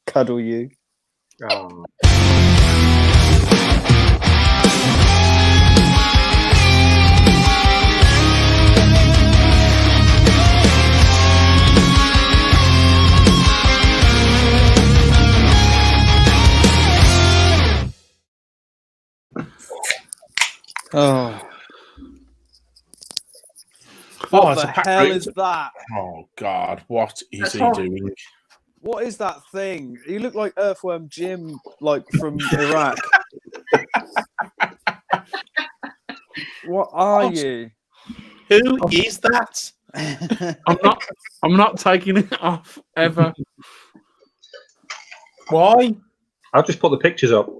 Cuddle you. Oh. Oh. What the hell is that? Oh, God. What is he doing? What is that thing? You look like Earthworm Jim, like from Iraq. What are you? Who is that? I'm not taking it off ever. Why? I'll just put the pictures up.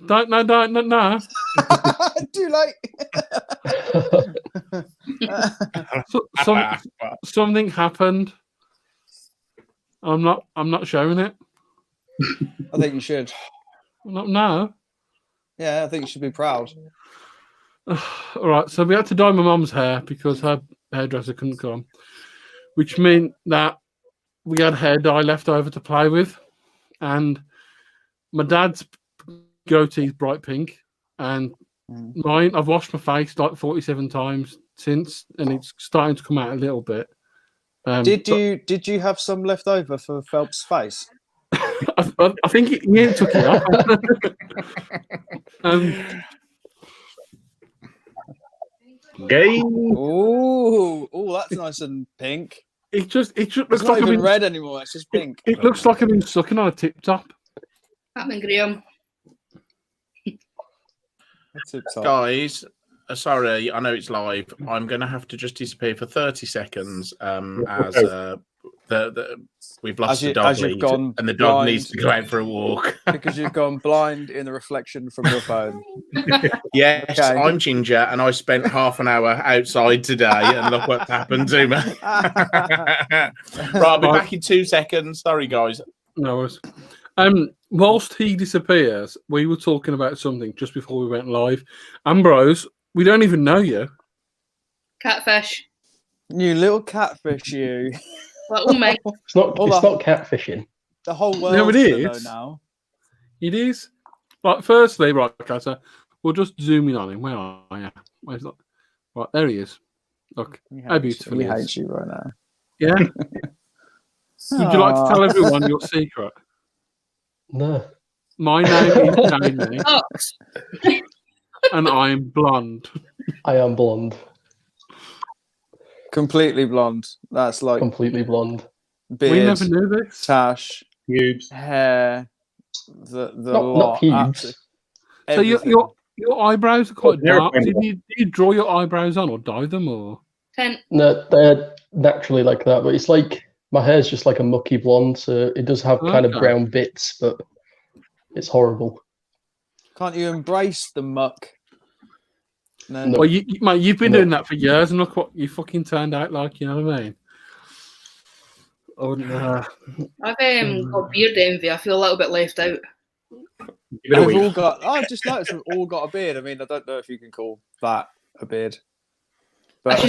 Don't. Too late. Something happened. I'm not showing it. I think you should. No. Yeah, I think you should be proud. All right, so we had to dye my mum's hair because her hairdresser couldn't come, which meant that we had hair dye left over to play with, and my dad's goatee is bright pink, and mine, I've washed my face like 47 times since, and it's starting to come out a little bit. Did you have some left over for Phelps' face? I think he took it off. Game. Oh, that's nice and pink. It just It's looks not like even red anymore. It's just pink. It looks like I've been sucking on a tip top. Happening, Graham. Guys, sorry, I know it's live. I'm going to have to just disappear for 30 seconds as we've lost the dog lead, and the dog needs to go out for a walk. Because you've gone blind in the reflection from your phone. Yes, okay. I'm Ginger, and I spent half an hour outside today, and look what's happened to me. Right, I'll be back in 2 seconds. Sorry, guys. No worries. Whilst he disappears, we were talking about something just before we went live. Ambrose, we don't even know you. Catfish. You little catfish, you. Little mate. It's not catfishing. The whole world no, it is. Now. It is. Right, firstly, right, okay, so we'll just zoom in on him. Where are you? Where's that? Right, there he is. Look, how beautiful he is. He hates you right now. Yeah? Would you like to tell everyone your secret? No. My name is Jamie. And I'm blonde. I am blonde. Completely blonde. That's like completely blonde. Beard, we never knew this. Tash, pubes, hair, the not pubes. So your eyebrows are quite dark. Did you draw your eyebrows on or dye them or? No, they're naturally like that. But it's like my hair's just like a mucky blonde, so it does have kind of brown bits, but it's horrible. Can't you embrace the muck? No. Well, you've been doing that for years, and look what you fucking turned out like. You know what I mean? Oh, no. I've got beard envy. I feel a little bit left out. We've all got. I just noticed we've all got a beard. I mean, I don't know if you can call that a beard, but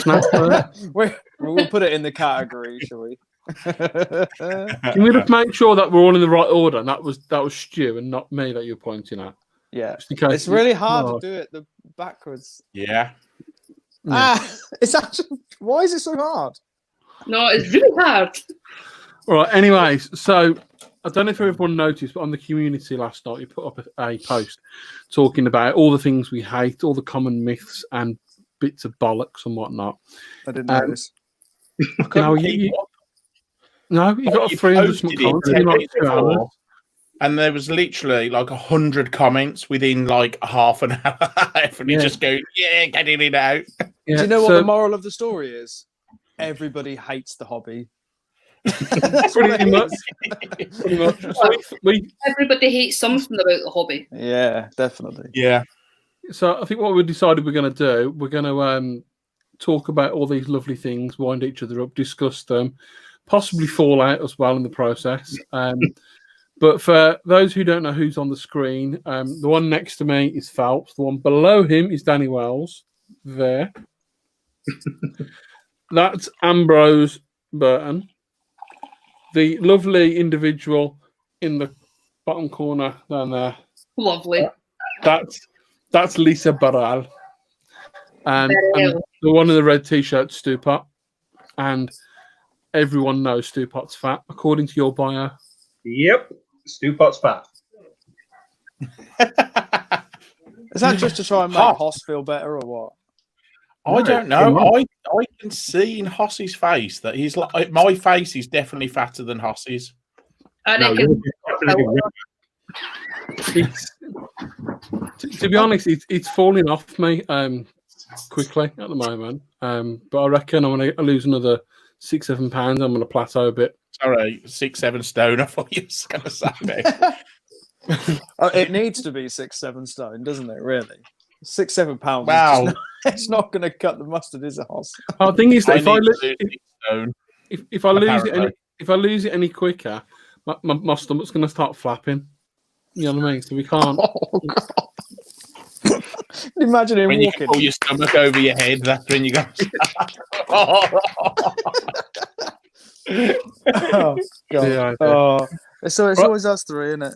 we'll put it in the category, shall we? Can we just make sure that we're all in the right order? And that was Stu and not me that you're pointing at. Yeah, it's really hard to do it backwards. Yeah. It's actually. Why is it so hard? No, it's really hard. All right. Anyways, so I don't know if everyone noticed, but on the community last night, we put up a post talking about all the things we hate, all the common myths and bits of bollocks and whatnot. I didn't notice. No, you got 300 comments in like 2 hours. And there was literally like 100 comments within like half an hour. Everybody just go, yeah, getting it out. Yeah, do you know what the moral of the story is? Everybody hates the hobby. Pretty much. Everybody hates something about the hobby. Yeah, definitely. Yeah. So I think what we decided we're going to do, we're going to talk about all these lovely things, wind each other up, discuss them, possibly fall out as well in the process. But for those who don't know who's on the screen, the one next to me is Phelps. The one below him is Danny Wells. There. That's Ambrose Burton. the lovely individual in the bottom corner down there. Lovely. That's Lisa Barral. And the one in the red t-shirt, Stupot. And everyone knows Stupot's fat, according to your bio. Yep, Stupot's fat. Is that just to try and make Hoss feel better or what? I don't know. I can see in Hoss's face that he's like, my face is definitely fatter than Hoss's. To be honest, it's falling off me quickly at the moment. But I reckon I'm going to lose another 6-7 pounds. I'm going to plateau a bit. Sorry, 6-7 stone. I thought you were going to say it needs to be 6-7 stone, doesn't it? Really, 6-7 pounds. Wow, it's not going to cut the mustard, is it, Hoss? The thing is that if I lose it any quicker, my stomach's going to start flapping. You know what I mean? So we can't. Oh, God. Imagine him when walking. You pull your stomach over your head. That's when you go. Oh, God. Yeah, so it's always us three, isn't it?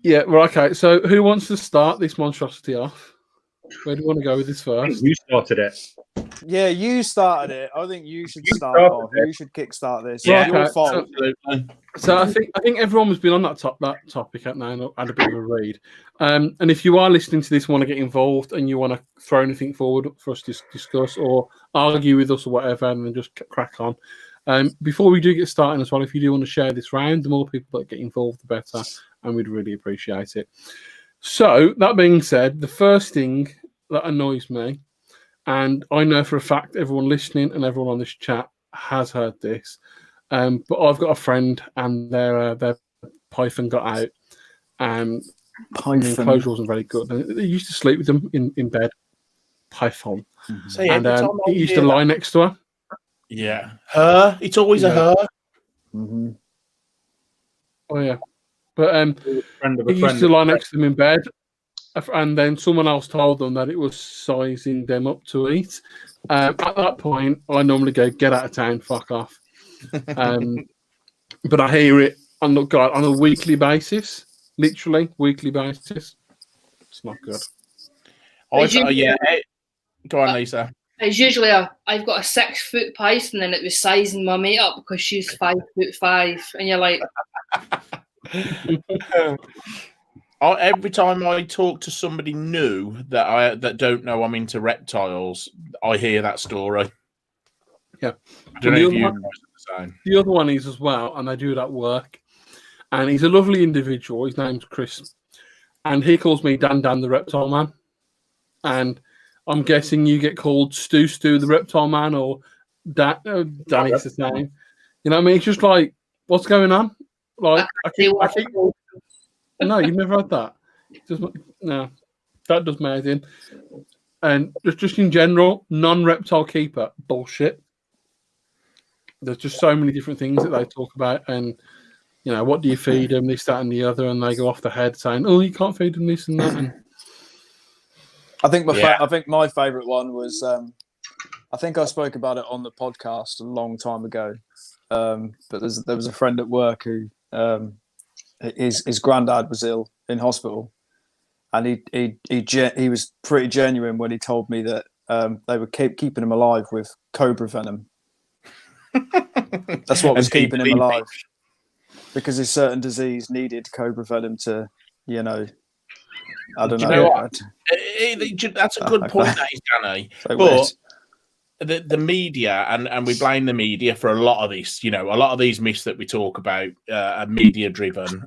Yeah. Well, okay. So who wants to start this monstrosity off? Where do you want to go with this first? You started it. Yeah, you started it. I think you should start off. You should kickstart this. Yeah, your fault. So I think everyone has been on that topic at now and had a bit of a read. And if you are listening to this, want to get involved and you want to throw anything forward for us to discuss or argue with us or whatever, and then just crack on. Before we do get started as well, if you do want to share this round, the more people that get involved, the better, and we'd really appreciate it. So that being said, the first thing that annoys me, and I know for a fact everyone listening and everyone on this chat has heard this, but I've got a friend and their python got out, and the enclosure wasn't very good. And they used to sleep with them in bed. Python, So and he used to lie next to her. Yeah, her. It's always a her. Mm-hmm. Oh yeah, but he used to lie next to them in bed, and then someone else told them that it was sizing them up to eat. At that point, I normally go, "Get out of town, fuck off." But I hear it on a weekly basis, literally weekly basis. It's not good. Go on, Lisa. It's usually I've got a 6-foot python and it was sizing my mate up because she's 5'5", and you're like. Every time I talk to somebody new that don't know I'm into reptiles, I hear that story. Yeah, I don't know if you guys are the same. The other one is as well, and they do it at work. And he's a lovely individual. His name's Chris, and he calls me Dan the Reptile Man. And I'm guessing you get called Stu the Reptile Man, or Danny's the name. You know what I mean? It's just like, what's going on? Like, I keep no, you've never had that. No, that does amazing. And just in general, non-reptile keeper bullshit. There's just so many different things that they talk about, and you know, what do you feed them? This, that, and the other, and they go off the head saying, "Oh, you can't feed them this and that." And I think my favourite one was. I think I spoke about it on the podcast a long time ago. But there was a friend at work who. His granddad was ill in hospital, and he was pretty genuine when he told me that they were keeping him alive with cobra venom. That's what was keeping him alive, because a certain disease needed cobra venom to, you know, I don't know. That's a good point, that is, Danny. But the media, and we blame the media for a lot of this. You know, a lot of these myths that we talk about are media driven,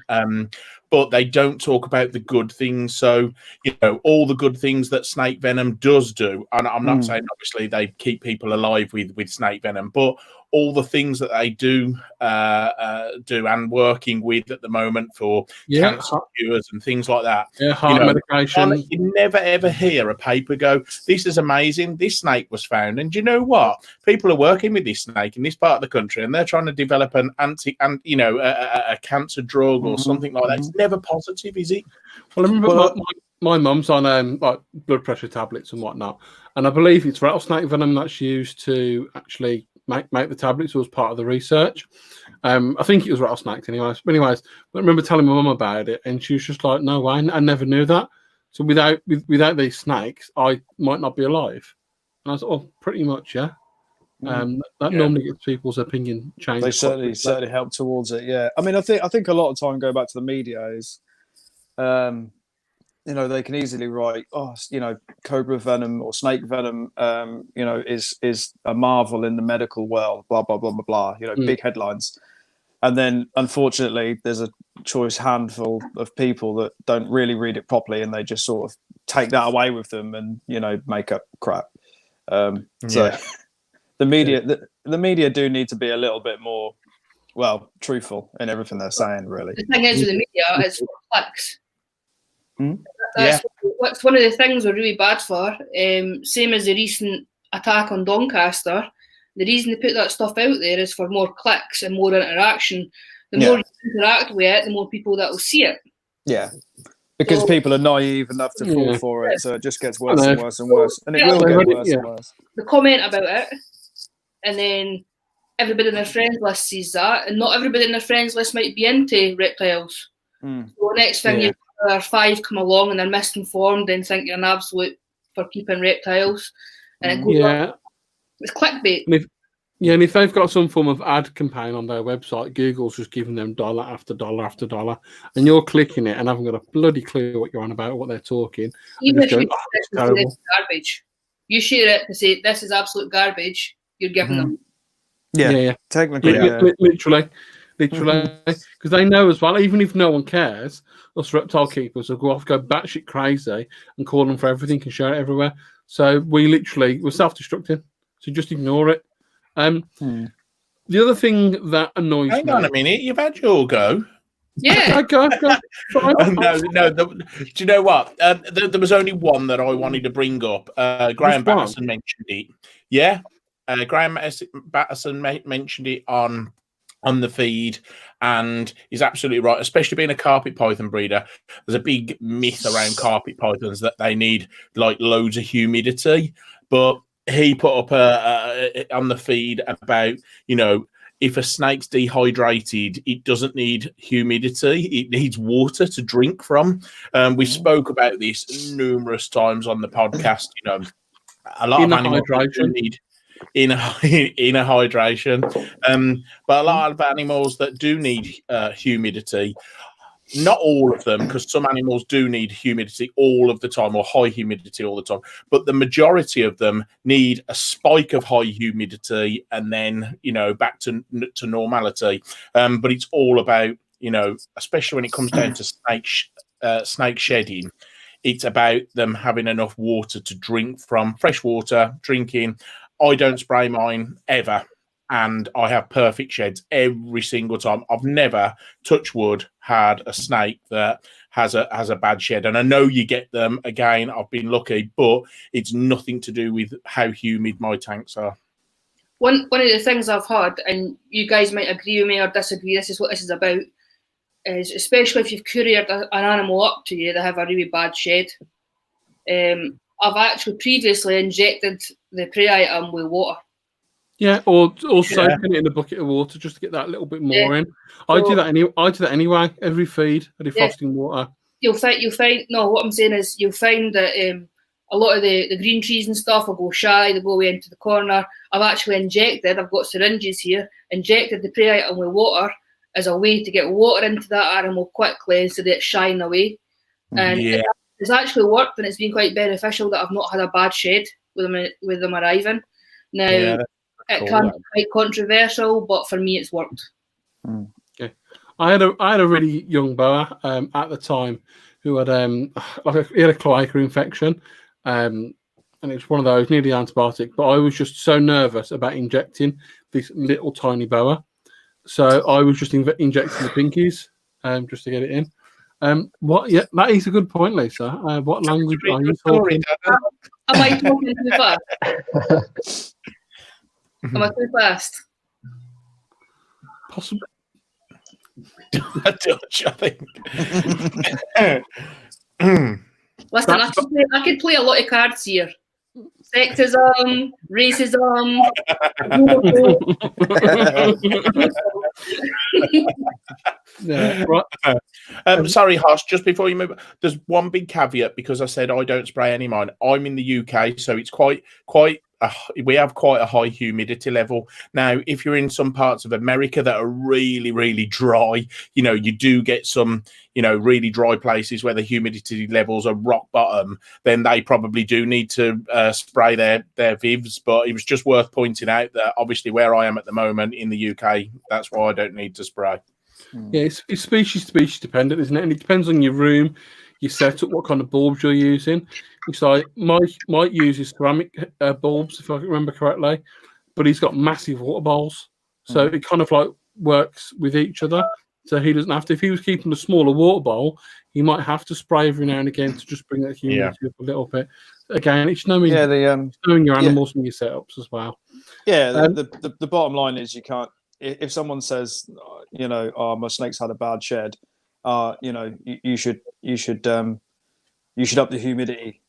but they don't talk about the good things. So, you know, all the good things that snake venom does do, and I'm not saying obviously they keep people alive with snake venom, but all the things that they do and working with at the moment for cancer cures and things like that. Yeah, heart medication. You never ever hear a paper go, "This is amazing. This snake was found." And do you know what? People are working with this snake in this part of the country, and they're trying to develop a cancer drug or something like that. It's never positive, is it? Well, I remember my mum's on like blood pressure tablets and whatnot, and I believe it's rattlesnake venom that's used to actually make the tablets as part of the research. I think it was rattlesnakes anyways. But anyways, I remember telling my mum about it, and she was just like, "No way, I never knew that." So without these snakes, I might not be alive. And I was like, "Oh, pretty much, yeah." That normally gets people's opinion changed. They certainly help towards it. Yeah, I mean, I think a lot of time go back to the media is, you know, they can easily write, oh, you know, cobra venom or snake venom, you know, is a marvel in the medical world. Blah blah blah blah blah. You know, big headlines, and then unfortunately, there's a choice handful of people that don't really read it properly, and they just sort of take that away with them, and you know, make up crap. So. The media do need to be a little bit more, well, truthful in everything they're saying, really. The thing is with the media, it's for clicks. That's one of the things we're really bad for. Same as the recent attack on Doncaster. The reason they put that stuff out there is for more clicks and more interaction. The more you interact with it, the more people that will see it. Yeah. Because people are naive enough to fall for it, so it just gets worse and worse and worse. And it will get worse and worse. The comment about it, and then everybody in their friends list sees that, and not everybody in their friends list might be into reptiles. So the next thing you have 5 come along and they're misinformed and think you're an absolute for keeping reptiles, and it goes up. It's clickbait. And if they've got some form of ad campaign on their website, Google's just giving them dollar after dollar after dollar, and you're clicking it and haven't got a bloody clue what you're on about or what they're talking. Even if you say this is garbage, you share it to say this is absolute garbage. You're giving them. Yeah. Technically, literally, because they know as well. Even if no one cares, us reptile keepers will go batshit crazy and call them for everything and share it everywhere. So we're self-destructing. So just ignore it. The other thing that annoys me. Hang on a minute, you've had your go. Yeah. Go. No. Do you know what? There was only one that I wanted to bring up. Graham Batterson mentioned it. Yeah. Graham Batterson mentioned it on the feed, and he's absolutely right. Especially being a carpet python breeder, there's a big myth around carpet pythons that they need like loads of humidity. But he put up on the feed about, you know, if a snake's dehydrated, it doesn't need humidity; it needs water to drink from. We spoke about this numerous times on the podcast. You know, a lot of animals need inner hydration, but a lot of animals that do need humidity, not all of them, because some animals do need humidity all of the time or high humidity all the time, but the majority of them need a spike of high humidity and then, you know, back to normality. But it's all about, you know, especially when it comes down to snake shedding, it's about them having enough water to drink from, fresh water, drinking. I don't spray mine ever, and I have perfect sheds every single time. I've never, touch wood, had a snake that has a bad shed, and I know you get them. Again, I've been lucky, but it's nothing to do with how humid my tanks are. One of the things I've heard, and you guys might agree with me or disagree, this is what this is about, is especially if you've couriered an animal up to you that have a really bad shed. I've actually previously injected the prey item with water. Yeah, or soaking it in a bucket of water just to get that little bit more in. I do that anyway. Every feed, I do frosting water. You'll find. No, what I'm saying is you'll find that a lot of the green trees and stuff will go shy. They go away into the corner. I've actually injected. I've got syringes here. Injected the prey item with water as a way to get water into that animal quickly so that it's shying away. And it's actually worked, and it's been quite beneficial that I've not had a bad shed with them arriving. Now, it can be quite controversial, but for me, it's worked. Okay, I had a really young boa at the time who had he had a cloaca infection, and it's one of those needed antibiotic. But I was just so nervous about injecting this little tiny boa, so I was just injecting the pinkies just to get it in. That is a good point, Lisa. What language are you talking? Am I talking too fast? Am I too fast? Possibly. I think. Listen, I could play a lot of cards here. Sexism, racism. Yeah, right. Sorry, Hosh, just before you move, there's one big caveat because I said I don't spray any mine. I'm in the UK, so it's we have quite a high humidity level. Now, if you're in some parts of America that are really, really dry, you do get some, really dry places where the humidity levels are rock bottom, then they probably do need to spray their vivs. But it was just worth pointing out that obviously where I am at the moment in the UK, that's why I don't need to spray. Yeah, it's species dependent, isn't it? And it depends on your room, your setup, what kind of bulbs you're using. So Mike uses ceramic bulbs, if I remember correctly, but he's got massive water bowls, so it kind of like works with each other. So he doesn't have to. If he was keeping a smaller water bowl, he might have to spray every now and again to just bring that humidity up a little bit. Again, it's knowing your animals and your setups as well. Yeah, the bottom line is you can't. If someone says, oh, my snake's had a bad shed, you should up the humidity.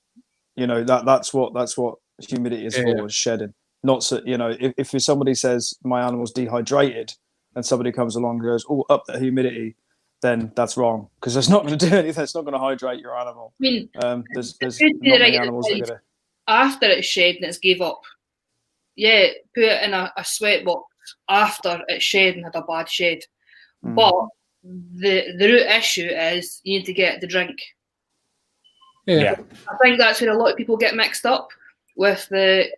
That's what humidity is for, is shedding. Not so, if somebody says my animal's dehydrated and somebody comes along and goes, oh, up the humidity, then that's wrong, because it's not going to do anything. It's not going to hydrate your animal. I mean, there's not many animals that are going to. After it's shed and it's gave up, put it in a sweat box after it's shed and had a bad shed. But the root issue is you need to get the drink. Yeah. I think that's where a lot of people get mixed up with the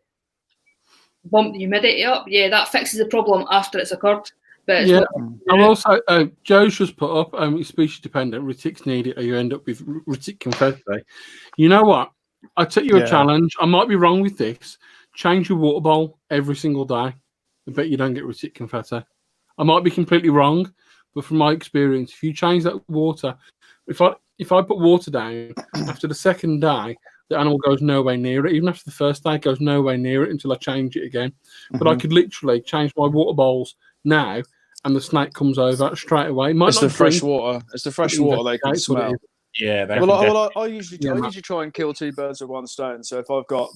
bump the humidity up. Yeah, that fixes the problem after it's occurred. But and also, Joe's just put up, it's species dependent. Retics need it, or you end up with retic confetti. You know what? I took you a challenge. I might be wrong with this. Change your water bowl every single day. I bet you don't get retic confetti. I might be completely wrong, but from my experience, if you change that water, if I put water down after the second day, the animal goes nowhere near it. Even after the first day, it goes nowhere near it until I change it again. But I could literally change my water bowls now, and the snake comes over straight away. It's the fresh water. It's the fresh water they can smell. Yeah. I usually try and kill two birds with one stone. So if I've got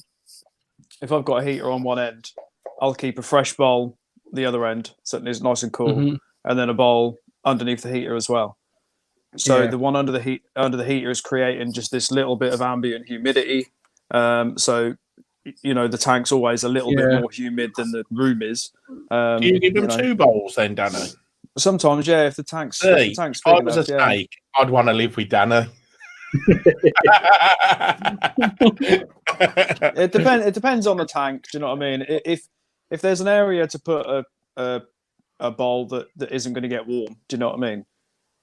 a heater on one end, I'll keep a fresh bowl the other end, so it's nice and cool, and then a bowl underneath the heater as well. So the one under the heater is creating just this little bit of ambient humidity. So the tank's always a little bit more humid than the room is. Do you give them two bowls then, Dano? Sometimes, yeah. If the tank's if I was a snake, I'd want to live with Dano. It depends on the tank. Do you know what I mean? If there's an area to put a bowl that isn't going to get warm, do you know what I mean?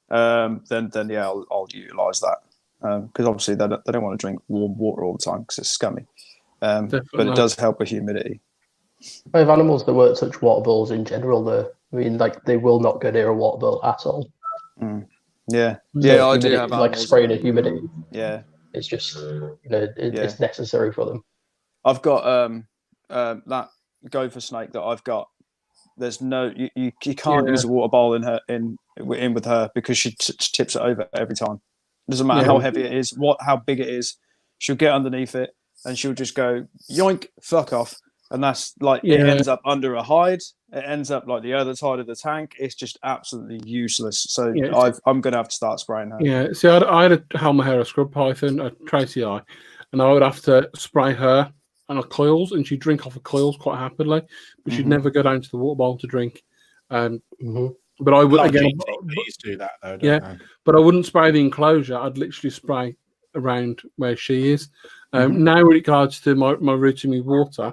Then yeah, I'll utilize that, because obviously they don't want to drink warm water all the time because it's scummy. But it does help with humidity. I have animals that won't touch water bowls in general, though. I mean, they will not go near a water bowl at all. Yeah, I do have like spraying a humidity. Yeah, it's just it's necessary for them. I've got that gopher snake that I've got. There's no you can't use a water bowl in with her because she tips it over every time. It doesn't matter how heavy it is, how big it is. She'll get underneath it and she'll just go yoink, fuck off, and that's like it ends up under a hide. It ends up like the other side of the tank. It's just absolutely useless. So I'm going to have to start spraying her. Yeah, see, I had a Halmahera scrub python, a Tracy eye, and I would have to spray her and her coils, and she'd drink off the coils quite happily, but she'd never go down to the water bowl to drink. But I would please do that though. Don't they? But I wouldn't spray the enclosure. I'd literally spray around where she is. Now, with regards to my routine with water,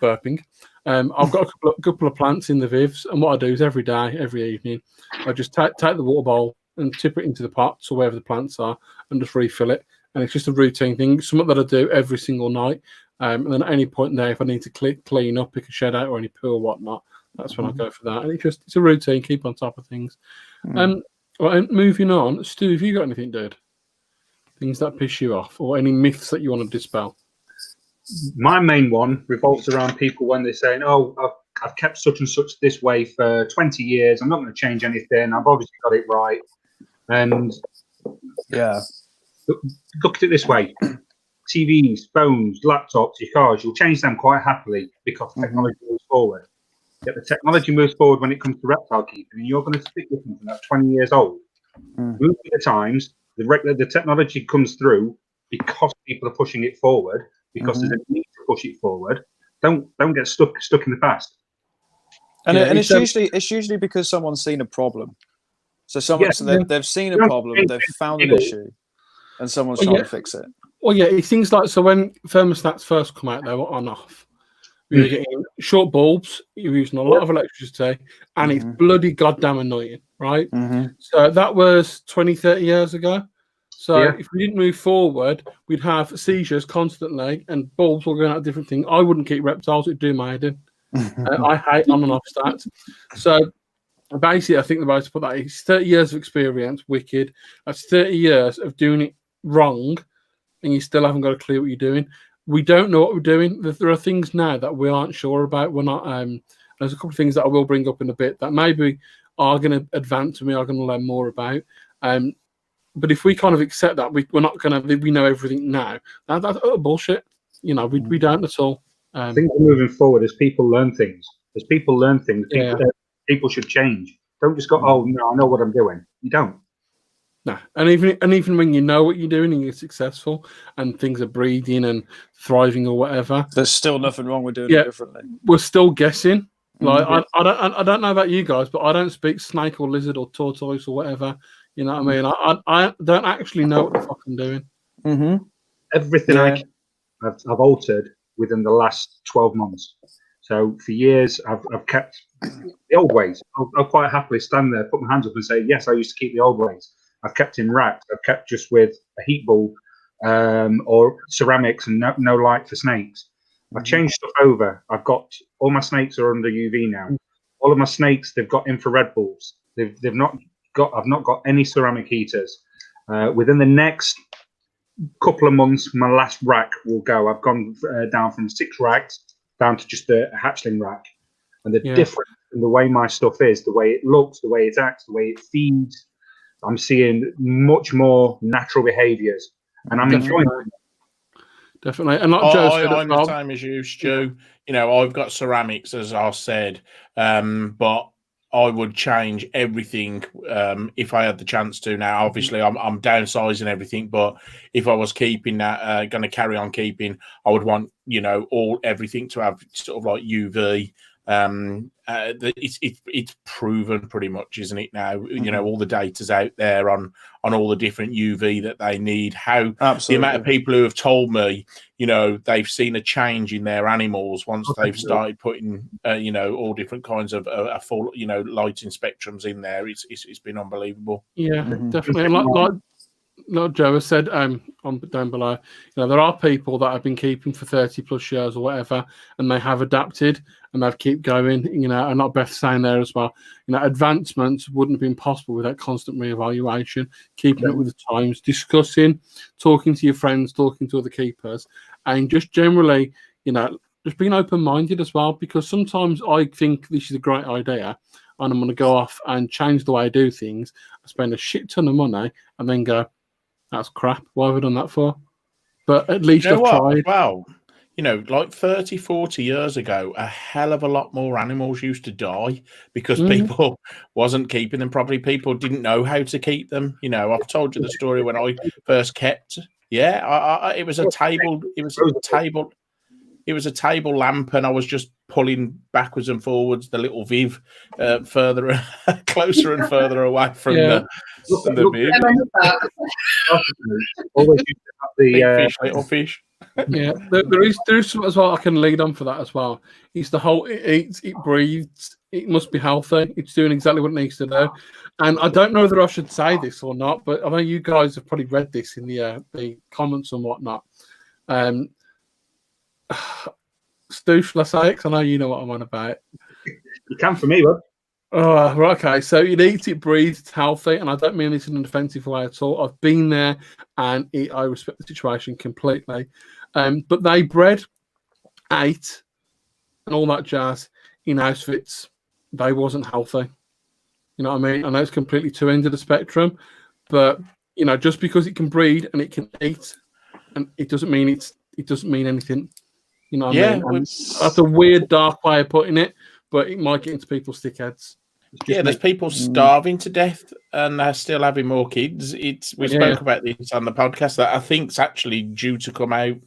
burping, I've got a couple of plants in the vivs, and what I do is every day, every evening, I just take the water bowl and tip it into the pots or wherever the plants are, and just refill it. And it's just a routine thing, something that I do every single night. And then at any point in there, if I need to clean up, pick a shed out or any poo or whatnot, that's when I go for that. And it's a routine, keep on top of things. Right, moving on, Stu, have you got anything, dude? Things that piss you off, or any myths that you want to dispel? My main one revolves around people when they're saying, "Oh, I've kept such and such this way for 20 years. I'm not going to change anything. I've obviously got it right." And yeah, look at it this way: TVs, phones, laptops, your cars, you'll change them quite happily because technology moves forward. Yet the technology moves forward when it comes to reptile keeping, and you're going to stick with something that's 20 years old. Move with the times, the technology comes through because people are pushing it forward, because there's a need to push it forward. Don't get stuck in the past. And it's usually because someone's seen a problem. So they've seen a problem, they've found an issue, and someone's trying to fix it. Well, yeah, it's things like, so when thermostats first come out, they were on off. We were getting short bulbs, you're using a lot of electricity, and it's bloody goddamn annoying, right? So that was 20, 30 years ago. So if we didn't move forward, we'd have seizures constantly, and bulbs were going out different things. I wouldn't keep reptiles, it'd do my head in. I hate on and off stats. So basically, I think the way to put that is 30 years of experience, wicked. That's 30 years of doing it wrong, and you still haven't got a clue what you're doing. We don't know what we're doing. There are things now that we aren't sure about. We're not. There's a couple of things that I will bring up in a bit that maybe are going to advance and we are going to learn more about. But if we kind of accept that we're not going to, we know everything now. That's utter bullshit. You know, we don't at all. I think we're moving forward as people learn things. As people learn things, people should change. Don't just go, oh no, I know what I'm doing. You don't. No, and even when you know what you're doing and you're successful and things are breeding and thriving or whatever, there's still nothing wrong with doing it differently. We're still guessing. Like I don't know about you guys, but I don't speak snake or lizard or tortoise or whatever. You know what I mean? I don't actually know what the fuck I'm doing. Everything I've altered within the last 12 months. So for years, I've kept the old ways. I'll quite happily stand there, put my hands up and say, yes, I used to keep the old ways. I've kept in racks. I've kept just with a heat bulb or ceramics and no light for snakes. I've changed stuff over. I've got all my snakes are under UV now. All of my snakes, they've got infrared bulbs. I've not got any ceramic heaters. Within the next couple of months, my last rack will go. I've gone down from 6 racks down to just a hatchling rack. And the difference in the way my stuff is, the way it looks, the way it acts, the way it feeds, I'm seeing much more natural behaviours, and I'm enjoying it. Definitely, and like Joe said, I'm the same as you, Stu. You know, I've got ceramics, as I said, but I would change everything if I had the chance to. Now, obviously, I'm downsizing everything, but if I was keeping that, going to carry on keeping, I would want everything to have sort of like UV. It's proven pretty much, isn't it now? You know, all the data's out there on all the different UV that they need. How the amount of people who have told me, you know, they've seen a change in their animals once they've started putting, all different kinds of full, lighting spectrums in there. It's been unbelievable. Yeah, definitely. Like Joe has said on down below, there are people that have been keeping for 30 plus years or whatever, and they have adapted and they've keep going, and like Beth saying there as well, advancements wouldn't have been possible without constant reevaluation, keeping up with the times, discussing, talking to your friends, talking to other keepers, and just generally, just being open-minded as well, because sometimes I think this is a great idea and I'm going to go off and change the way I do things, I spend a shit ton of money and then go, that's crap. Why have I done that for? But at least I've tried. Well, like 30, 40 years ago, a hell of a lot more animals used to die because people wasn't keeping them properly. People didn't know how to keep them. I've told you the story when I first kept. Yeah, it was a table. It was a table. It was a table lamp, and I was just pulling backwards and forwards the little Viv further, closer and further away from the Viv. Always used to have the little fish. Yeah, there is something as well I can lead on for that as well. It's the whole it eats, it breathes, it must be healthy. It's doing exactly what it needs to do. And I don't know whether I should say this or not, but I know you guys have probably read this in the comments and whatnot. Stu, shall I say it? 'Cause I know you know what I'm on about. You can for me, bud. Oh, right, okay. So it eats, it breathes, it's healthy, and I don't mean this in an offensive way at all. I've been there, and I respect the situation completely. But they bred, ate, and all that jazz in outfits. They wasn't healthy. You know what I mean? I know it's completely two ends of the spectrum, but just because it can breed and it can eat and it doesn't mean anything. You know what Yeah, I mean? That's a weird, dark way of putting it, but it might get into people's thick heads. Yeah, there's people starving to death and they're still having more kids. We spoke about this on the podcast that I think it's actually due to come out,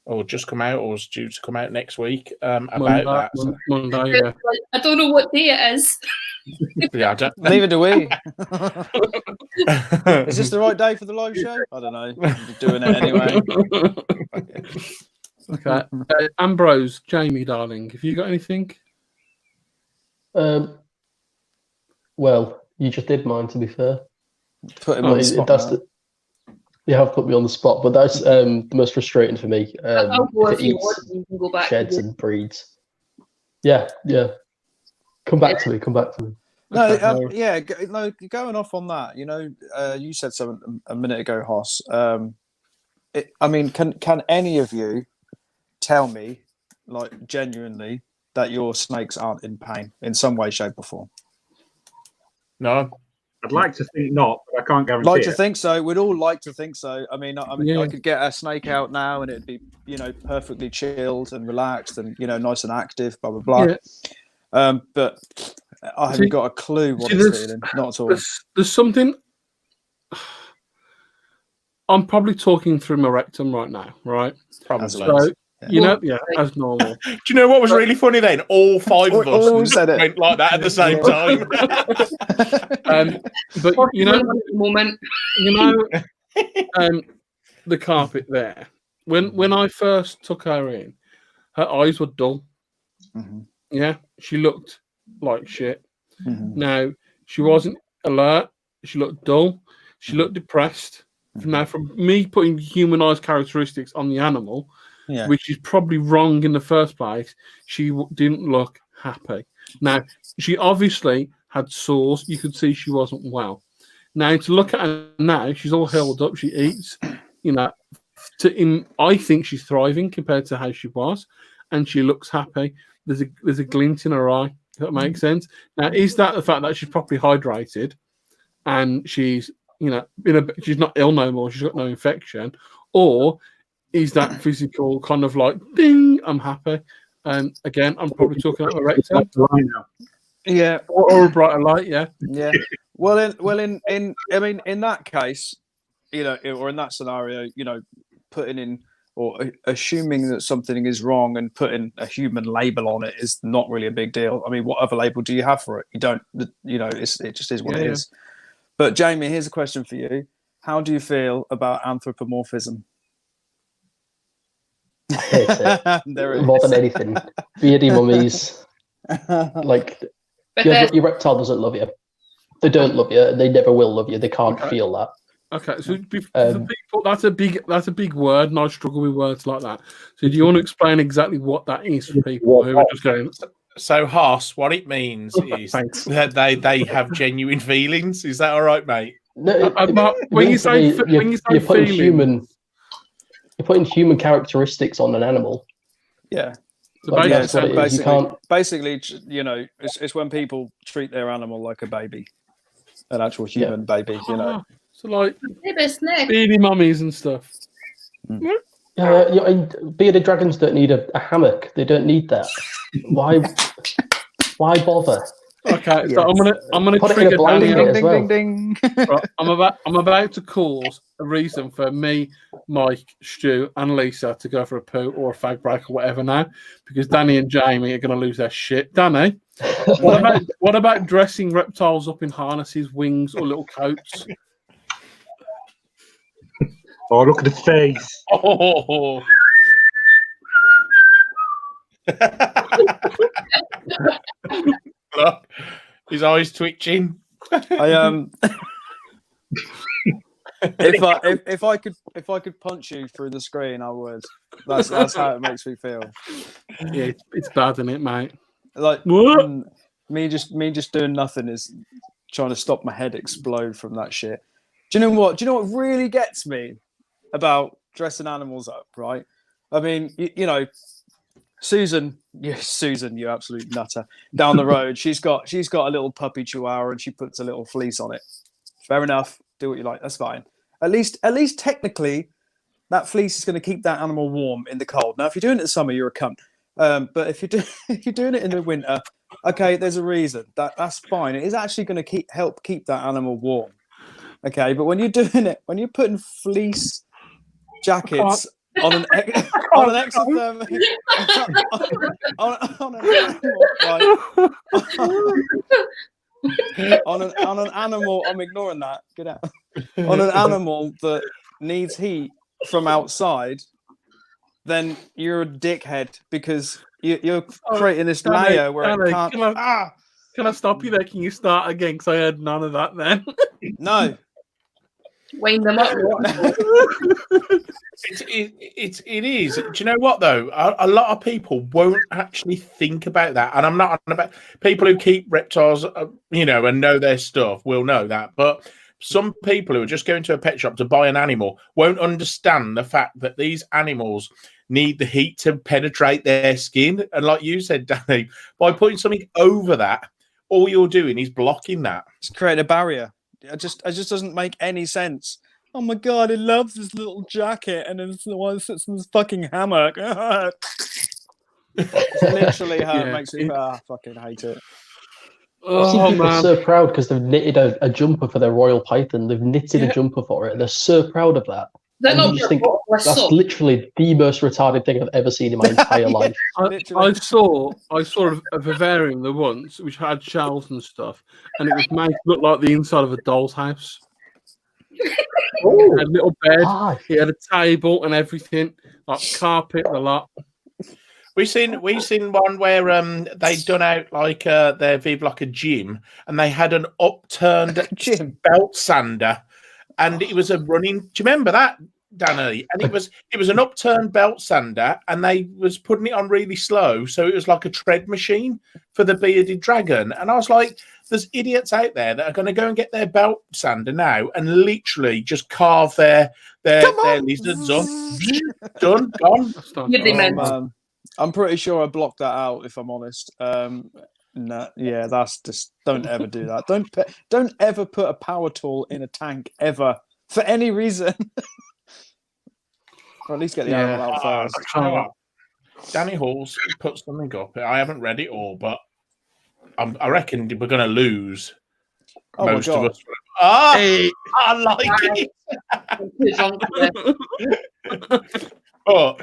or just come out, or is due to come out next week. About Monday, yeah. I don't know what day it is. Yeah, I don't. Neither do we. Is this the right day for the live show? I don't know. I'm doing it anyway. Okay, Ambrose, Jamie, darling, have you got anything? Well, you just did mine, to be fair. Put him on the spot. You have put me on the spot, but that's the most frustrating for me. I'll go if if you want, you can go back. Sheds and breeds. Yeah. Come back to me. No, no. Going off on that, you said something a minute ago, Hoss. I mean, can any of you tell me, like, genuinely, that your snakes aren't in pain in some way, shape, or form? No. I'd like to think not, but I can't guarantee Like to think so. We'd all like to think so. I mean, I could get a snake out now and it'd be, perfectly chilled and relaxed and, nice and active, blah, blah, blah. Yeah. But I haven't got a clue what it's feeling. Not at all. There's something... I'm probably talking through my rectum right now, right? Probably. So, as normal. Do you know what was really funny then? All five of us went like that at the same time. But the carpet there. When I first took her in, her eyes were dull. Mm-hmm. Yeah, she looked like shit. Mm-hmm. Now she wasn't alert. She looked dull. She looked depressed. Mm-hmm. Now, from me putting humanized characteristics on the animal, which is probably wrong in the first place, she didn't look happy. Now, she obviously had sores. You could see she wasn't well. Now, to look at her now, she's all held up. She eats. I think she's thriving compared to how she was, and she looks happy. There's a glint in her eye. If that makes sense. Now, is that the fact that she's properly hydrated and she's she's not ill no more, she's got no infection, or is that physical kind of like ding, I'm happy? Again, I'm probably talking about a rectum. Yeah, or a brighter light. Yeah. Well, in that case, or in that scenario, putting in or assuming that something is wrong and putting a human label on it is not really a big deal. I mean, what other label do you have for it? You don't. It just is what it is. But Jamie, here's a question for you. How do you feel about anthropomorphism? I hate it. More than anything. Beardy mummies. Like, your reptile doesn't love you. They don't love you. They never will love you. They can't feel that. Okay, so for people, that's a big word, and I struggle with words like that. So do you want to explain exactly what that is for people who are just going... So, Hoss, what it means is that they have genuine feelings. Is that all right, mate? No, when you say feelings, you're putting human characteristics on an animal. Yeah. So basically, it's when people treat their animal like a baby, an actual human baby. So like bearded mummies and stuff. Bearded dragons don't need a hammock. They don't need that. Why bother? Okay, so I'm gonna put trigger Danny. Ding. Right, I'm about to cause a reason for me, Mike, Stu, and Lisa to go for a poo or a fag break or whatever now, because Danny and Jamie are going to lose their shit. Danny, what about dressing reptiles up in harnesses, wings, or little coats? Oh, look at the face! Oh. Look, his eyes twitching. If I could punch you through the screen, I would. That's how it makes me feel. Yeah, it's bad, isn't it, mate? Like me just doing nothing is trying to stop my head explode from that shit. Do you know what really gets me about dressing animals up? Right? I mean, Susan, you absolute nutter. Down the road, she's got a little puppy chihuahua and she puts a little fleece on it. Fair enough. Do what you like. That's fine. At least technically, that fleece is going to keep that animal warm in the cold. Now, if you're doing it in the summer, you're a cunt. But if you're doing it in the winter, okay, there's a reason. That's fine. It is actually going to help keep that animal warm. Okay, but when you're doing it, when you're putting fleece jackets on an exothermic on an animal, right? on an animal, I'm ignoring that. Get out. On an animal that needs heat from outside, then you're a dickhead because you're creating this layer where it can't. Can I stop you there? Can you start again? Because I heard none of that then. No. Wind them up. It is. Do you know what though? A lot of people won't actually think about that, and I'm not on about people who keep reptiles, and know their stuff will know that. But some people who are just going to a pet shop to buy an animal won't understand the fact that these animals need the heat to penetrate their skin. And like you said, Danny, by putting something over that, all you're doing is blocking that. It's create a barrier. It just doesn't make any sense. Oh my god, he loves this little jacket, and it's the one that sits in this fucking hammock. It's literally how it makes me fucking hate it. I've seen people so proud because they've knitted a jumper for their royal python. They've knitted a jumper for it, and they're so proud of that. And you just think that's literally the most retarded thing I've ever seen in my entire life. I saw a vivarium there once which had shells and stuff, and it was made to look like the inside of a doll's house. It had a little bed, it had a table and everything, like carpet, a lot. We've seen one where they'd done out like their Viv like a gym, and they had an upturned belt sander. And it was a running. Do you remember that, Danny? And it was an upturned belt sander, and they was putting it on really slow, so it was like a tread machine for the bearded dragon. And I was like, "There's idiots out there that are going to go and get their belt sander now and literally just carve their lizards up, done, gone." I'm pretty sure I blocked that out. If I'm honest. No, yeah, that's just don't ever do that. Don't ever put a power tool in a tank ever for any reason. Or at least get the animal out first. Danny Hall's put something up. I haven't read it all, but I reckon we're going to lose most of us. Hey. I like it. But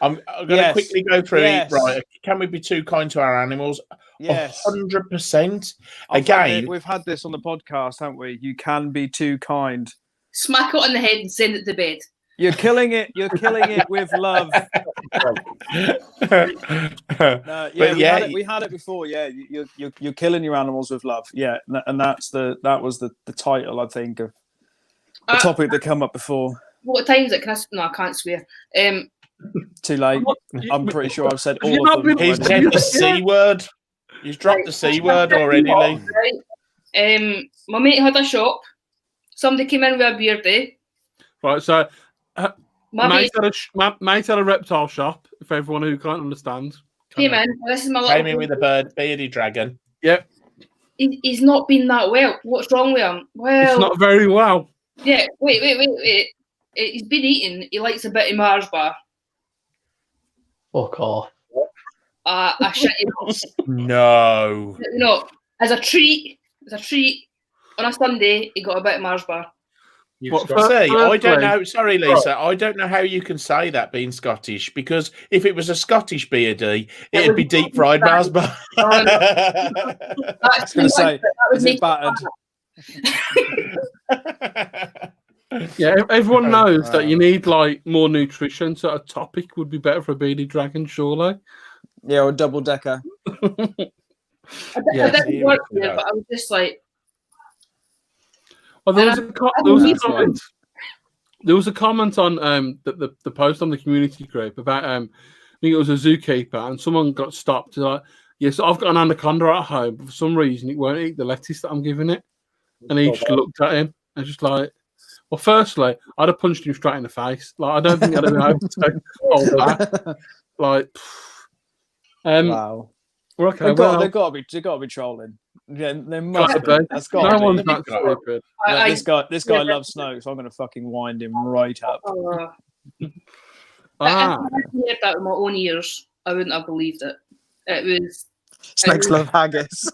I'm going to quickly go through it. Right? Can we be too kind to our animals? Yes, 100%. Again, we've had this on the podcast, haven't we? You can be too kind. Smack it on the head and send it to bed. You're killing it. You're killing it with love. We had it before. Yeah, you're killing your animals with love. Yeah, and that was the title, I think, of the topic that came up before. What time is it? I can't swear. Too late. I'm pretty sure I've said all of them. He's said the C word. He's dropped the C word already, Lee. My mate had a shop. Somebody came in with a beardy. Right, so mate had a reptile shop, if everyone who can't understand. Came in. This is my little... Came in with a bearded dragon. Yep. He's not been that well. What's wrong with him? Well... It's not very well. Yeah, wait. He's been eating. He likes a bit of Mars bar. Fuck off. I shit you. No. No, as a treat on a Sunday, he got a bit of Mars bar. I don't know. Sorry, Lisa. I don't know how you can say that being Scottish, because if it was a Scottish beardy, it'd be deep fried Mars bar. I was going to say, is it battered? Yeah, everyone knows that you need like more nutrition, so a topic would be better for a bearded dragon, surely. Yeah, or a double decker. I didn't work there, but I was just like. Well, there was a comment on the post on the community group about I think it was a zookeeper, and someone got stopped. Like, yes, I've got an anaconda at home, but for some reason it won't eat the lettuce that I'm giving it, and he just looked at him and just like. Well, firstly, I'd have punched him straight in the face. Like, I don't think I'd have been able to hold that. Like, wow. We're okay. They've got to be trolling. Yeah, they must be. That's got no one's that stupid. This guy loves snow, so I'm going to fucking wind him right up. If I hadn't heard that with my own ears, I wouldn't have believed it. It was... Snakes love haggis.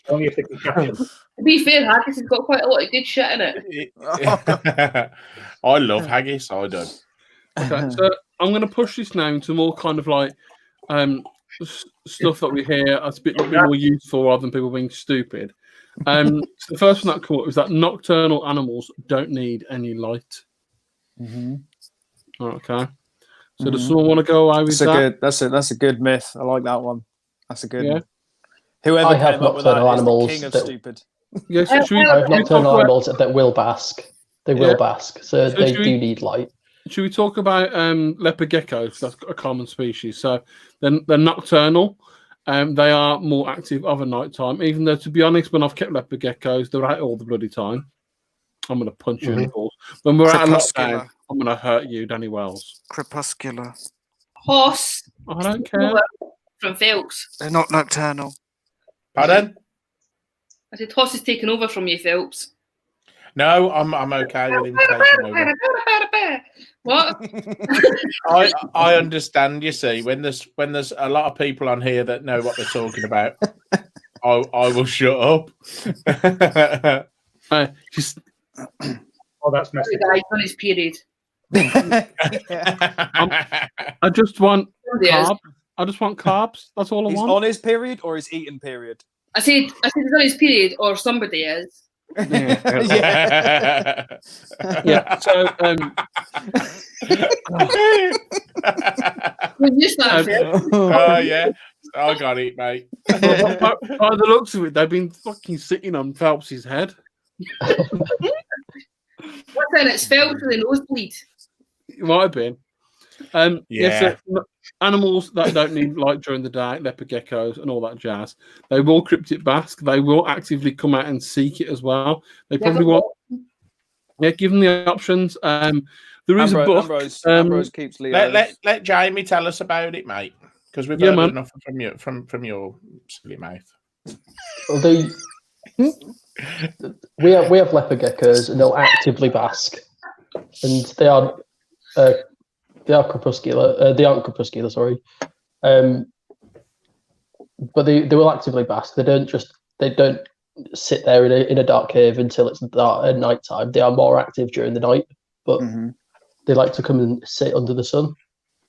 Only if they can catch them. To be fair, haggis has got quite a lot of good shit in it. I love haggis, I do. Okay, so I'm going to push this now into more kind of like stuff that we hear as a bit more useful rather than people being stupid. So the first one that came up was that nocturnal animals don't need any light. Okay. So does someone want to go away with that? That's a good myth. I like that one. That's a good one. Whoever came up with that is the king of stupid. Yes, I have nocturnal animals that will bask. They will bask, so they do need light. Should we talk about leopard geckos? That's a common species. So they're nocturnal. They are more active of a night time. Even though, to be honest, when I've kept leopard geckos, they're out all the bloody time. I'm going to punch you in the balls. When we're out of lockdown, I'm going to hurt you, Danny Wells. Crepuscular. Horse. I don't care. From Phelps. They're not nocturnal. Pardon? I said horse is taken over from you, Phelps. No, I'm okay with him taking over. What? I understand. You see, when there's a lot of people on here that know what they're talking about, I will shut up. Just. Oh, that's messy. The guy's on his period. I just want carbs. I just want carbs. That's all I want. He's on his period or his eating period? I said he's on his period or somebody is. Yeah. So oh yeah, I got it, mate. By the looks of it, they've been fucking sitting on Phelps's head. What's in it's Phelps with a nosebleed? It might have been. Yes, animals that don't need light during the day, leopard geckos and all that jazz, they will cryptic bask. They will actively come out and seek it as well. They probably want, give them the options. There is a book. Ambrose keeps Leo. Let Jamie tell us about it, mate, because we've heard enough from your silly mouth. Well, we have leopard geckos, and they'll actively bask, and they are crepuscular. They aren't crepuscular, sorry. But they will actively bask. They don't sit there in a dark cave until it's dark at night time. They are more active during the night, but they like to come and sit under the sun.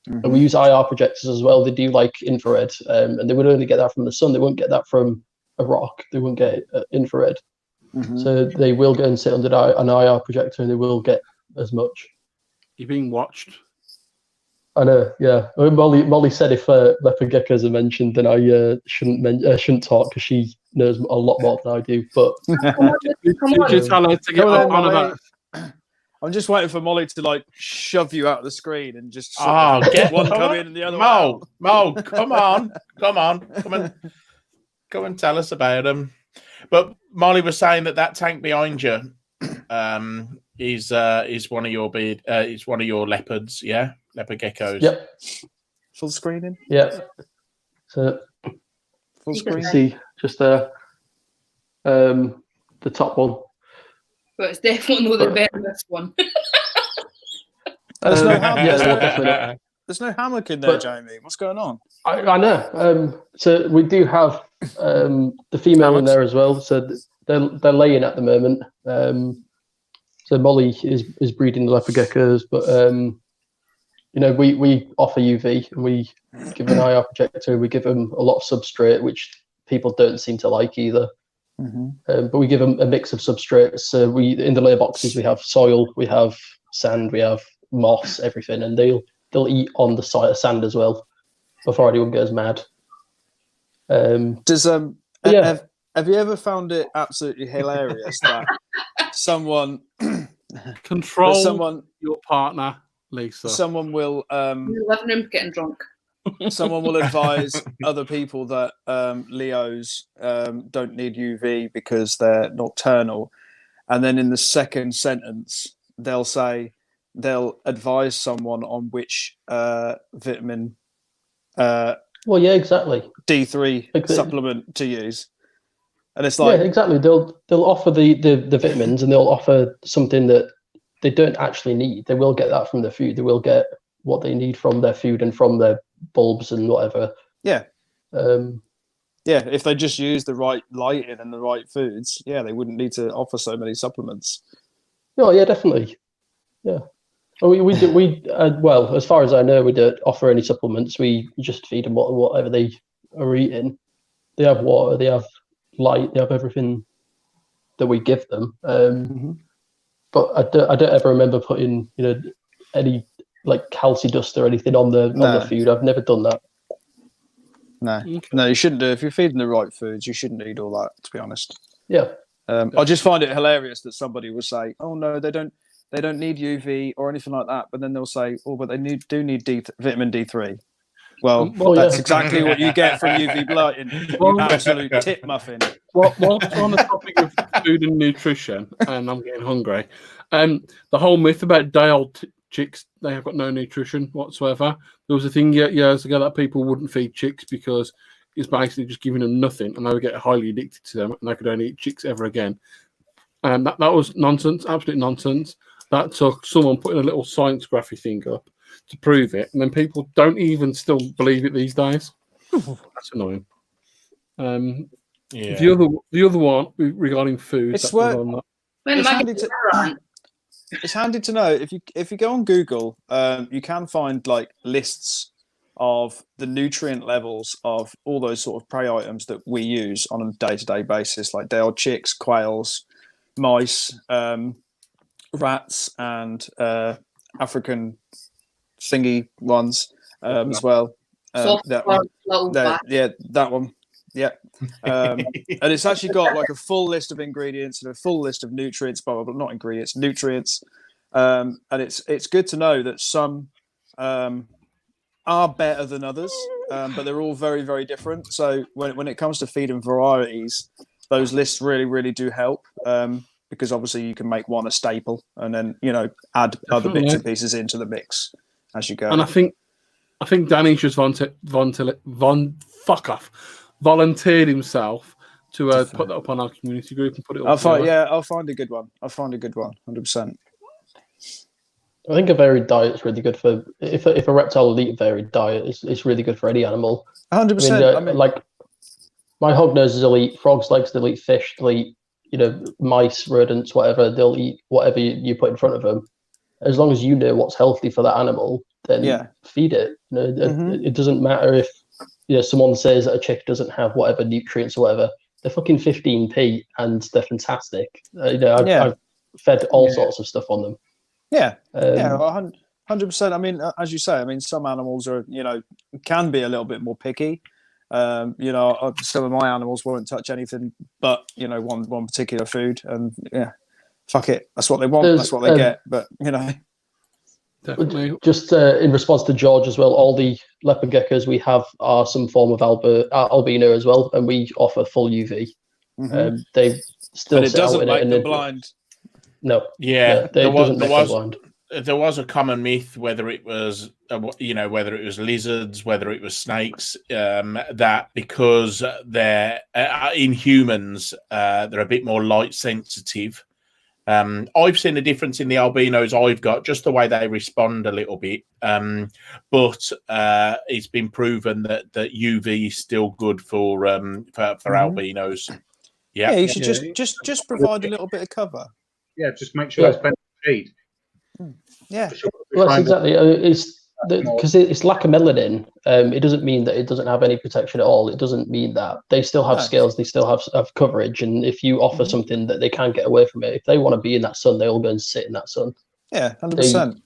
And we use IR projectors as well. They do like infrared, and they would only get that from the sun. They won't get that from a rock. They won't get infrared. So they will go and sit under an IR projector, and they will get as much. You're being watched. I know, yeah. I mean, Molly said if leopard geckos are mentioned, then I shouldn't talk because she knows a lot more than I do. But I'm just waiting for Molly to shove you out of the screen and just get one come in and the other Mo, come on, come and tell us about them. But Molly was saying that tank behind you is one of your is one of your leopards, yeah. Leopard geckos. Yep. Full screening. Yeah. So full screen. See just the top one. But it's definitely not the venomous one. There's no hammock. There's no hammock in there, Jamie. What's going on? I know. So we do have the female in there as well. So they're laying at the moment. So Molly is breeding the leopard geckos, but we offer UV and we give an IR projector. We give them a lot of substrate, which people don't seem to like either. But we give them a mix of substrates. So in the layer boxes we have soil, we have sand, we have moss, everything, and they'll eat on the site of sand as well before anyone goes mad. Have you ever found it absolutely hilarious that someone control your partner, Lisa? Someone will in the living room getting drunk. Someone will advise other people that Leos don't need UV because they're nocturnal, and then in the second sentence they'll advise someone on which vitamin exactly D3 supplement to use. And it's like exactly. They'll offer the vitamins, and they'll offer something that they don't actually need. They will get that from their food. They will get what they need from their food and from their bulbs and whatever. Yeah. If they just use the right lighting and the right foods, they wouldn't need to offer so many supplements. Oh yeah, definitely. Yeah. Well, as far as I know, we don't offer any supplements. We just feed them whatever they are eating. They have water, they have light, they have everything that we give them. But I don't ever remember putting, any like calci dust or anything on the food. I've never done that. No, you shouldn't do. If you're feeding the right foods, you shouldn't need all that. To be honest. Yeah. I just find it hilarious that somebody will say, "Oh no, they don't need UV or anything like that," but then they'll say, "Oh, but they do need vitamin D3." Well, that's exactly what you get from UV lighting. You absolute tit muffin. Whilst on the topic of food and nutrition, and I'm getting hungry, the whole myth about day-old chicks, they have got no nutrition whatsoever. There was a thing years ago that people wouldn't feed chicks because it's basically just giving them nothing, and they would get highly addicted to them, and they could only eat chicks ever again. And that was nonsense, absolute nonsense. That took someone putting a little science graphic thing up to prove it, and then people don't even still believe it these days. That's annoying. The other one regarding food. It's handy to know if you go on Google, you can find like lists of the nutrient levels of all those sort of prey items that we use on a day-to-day basis, like day-old chicks, quails, mice, rats, and African thingy ones as well. That one. Yeah. And it's actually got like a full list of ingredients and a full list of nutrients, but not ingredients, nutrients. And it's good to know that some are better than others, but they're all very, very different. So when it comes to feeding varieties, those lists really, really do help. Because obviously you can make one a staple and then, add other bits and pieces into the mix as you go. And I think Danny's just volunteered himself to put that up on our community group and put it up. I'll find a good one. 100%. I think a varied diet is really good for if a reptile will eat a varied diet. It's really good for any animal. 100%. Like my hognoses will eat frogs' legs, they'll eat fish, they'll eat mice, rodents, whatever. They'll eat whatever you put in front of them. As long as you know what's healthy for that animal, then feed it. It doesn't matter if someone says that a chick doesn't have whatever nutrients or whatever. They're fucking 15p and they're fantastic. I've fed all sorts of stuff on them. 100%. I mean, as you say, some animals are can be a little bit more picky. Some of my animals won't touch anything but one particular food, and fuck it, that's what they want, that's what they get. But definitely. Just in response to George as well, all the leopard geckos we have are some form of albino as well, and we offer full UV. They still, but it doesn't make them blind. No, there was a common myth, whether it was lizards, whether it was snakes, that because they're in humans, they're a bit more light sensitive. I've seen a difference in the albinos I've got, just the way they respond a little bit. But it's been proven that UV is still good for albinos. Yeah, you should just provide a little bit of cover. Yeah, just make sure it's plenty of shade. Yeah, well, that's exactly. Because it's lack of melanin. It doesn't mean that it doesn't have any protection at all. It doesn't mean that they still have scales, they still have coverage, and if you offer something that they can't get away from it, if they want to be in that sun, they'll go and sit in that sun. Yeah, 100%.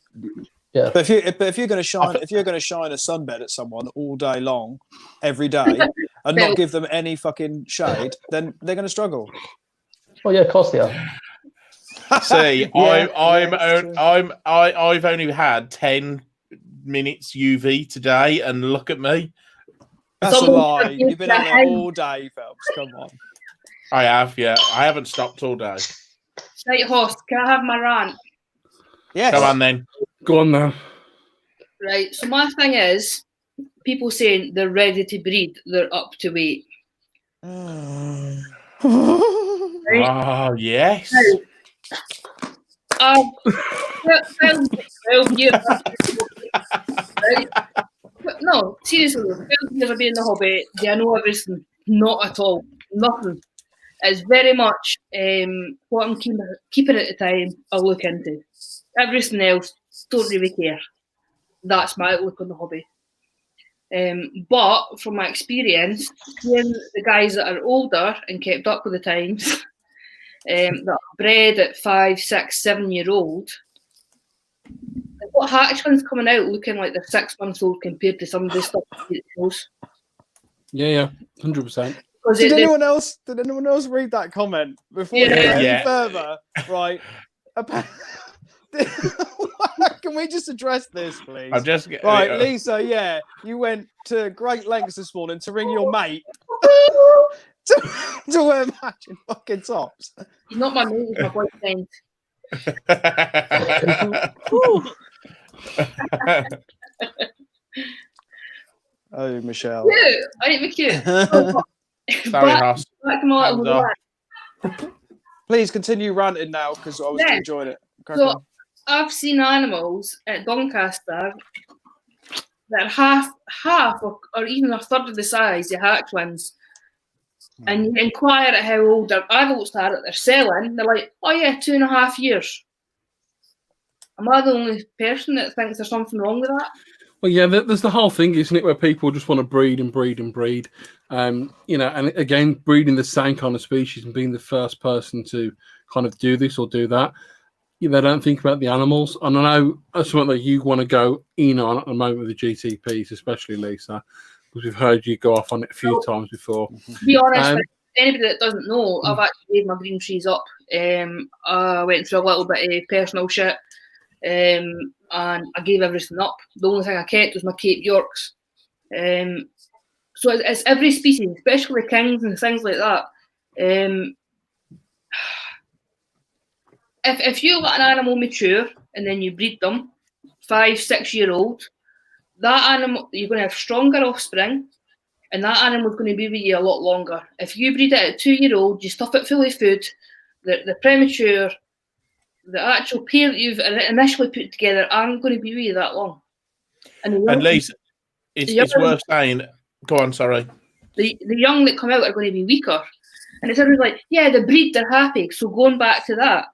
Yeah, but if you're going to shine a sunbed at someone all day long, every day, and not give them any fucking shade, then they're going to struggle. Oh yeah, of course they are. See, I've only had 10 minutes UV today, and look at me. That's a lie. You've been out there all day, Phelps. Come on. I have, yeah. I haven't stopped all day. Right, host, can I have my rant? Yes. Come on then. Go on now. Right, so my thing is, people saying they're ready to breed, they're up to weight. Right? Oh, yes. 12 years. Right? But no, seriously, 12 years of being in the hobby, do I know everything? Not at all. Nothing. It's very much what I'm keeping at the time, I'll look into. Everything else, don't really care. That's my outlook on the hobby. But from my experience, seeing the guys that are older and kept up with the times, that are bred at 5, 6, 7 year old, what hatchlings coming out looking like they're 6 months old compared to some of the stuff that shows. Yeah, 100%. Did anyone else read that comment before you go any further? Right. Can we just address this, please? Right, Lisa. Yeah, you went to great lengths this morning to ring your mate to wear matching fucking tops. He's not my mate. He's my boyfriend. Oh, Michelle. Cute. I ain't be cute. Sorry, Ross. Please continue ranting now because I was enjoying it. So I've seen animals at Doncaster that are half or even a third of the size of hatchlings. And you inquire at how old their adults are that they're selling, they're like, oh yeah, 2.5 years. Am I the only person that thinks there's something wrong with that? Well, yeah, there's the whole thing, isn't it, where people just want to breed and breed and breed. And again, breeding the same kind of species and being the first person to kind of do this or do that. They don't think about the animals. And I know that's something that you want to go in on at the moment with the GTPs, especially Lisa, because we've heard you go off on it a few times before. To be honest, anybody that doesn't know, I've actually gave my green trees up. I went through a little bit of personal shit. And I gave everything up. The only thing I kept was my Cape Yorks. So it's every species, especially kings and things like that. If you let an animal mature and then you breed them, 5, 6 year old, that animal, you're going to have stronger offspring, and that animal's going to be with you a lot longer. If you breed it at 2 year old, you stuff it full of food, the premature, the actual pair that you've initially put together aren't going to be with you that long. And Lisa, it's worth saying. Go on, sorry. The young that come out are going to be weaker, and it's always like, yeah, the breed, they're happy. So going back to that,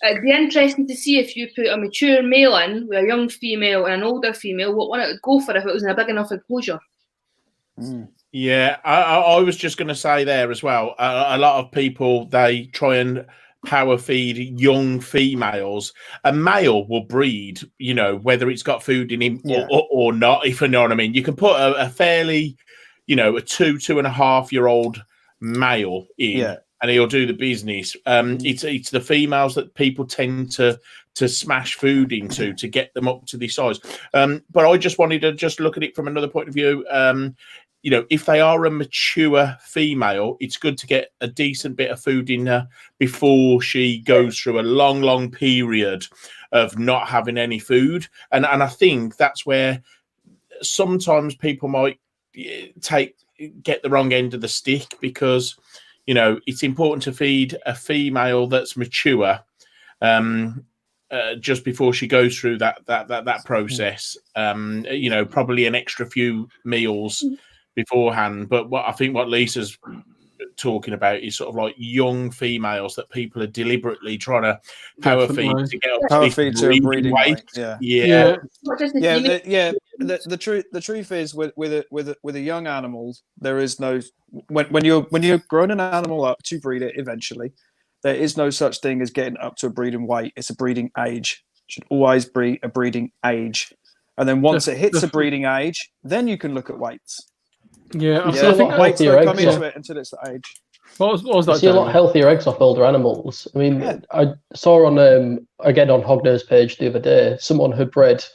it'd be interesting to see if you put a mature male in with a young female and an older female, what one it would go for if it was in a big enough enclosure. Yeah, I was just going to say there as well. A lot of people, they try and power feed young females. A male will breed, whether it's got food in him or not, if you know what I mean. You can put a fairly, a 2.5 year old male in, and he'll do the business. It's the females that people tend to smash food into to get them up to this size. But I just wanted to just look at it from another point of view. If they are a mature female, it's good to get a decent bit of food in her before she goes through a long, long period of not having any food. And I think that's where sometimes people might get the wrong end of the stick, because, it's important to feed a female that's mature just before she goes through that process. Probably an extra few meals beforehand. But what Lisa's talking about is sort of like young females that people are deliberately trying to power feed to get up to a breeding weight. The truth is with a young animal, there is no when you're growing an animal up to breed it eventually, there is no such thing as getting up to a breeding weight. It's a breeding age. It should always be a breeding age, and then once it hits a breeding age, then you can look at weights. Yeah, I think weights don't come into it until it's the age. What was that? I see a lot healthier eggs off older animals. I mean, I saw on again on Hogner's page the other day, someone had bred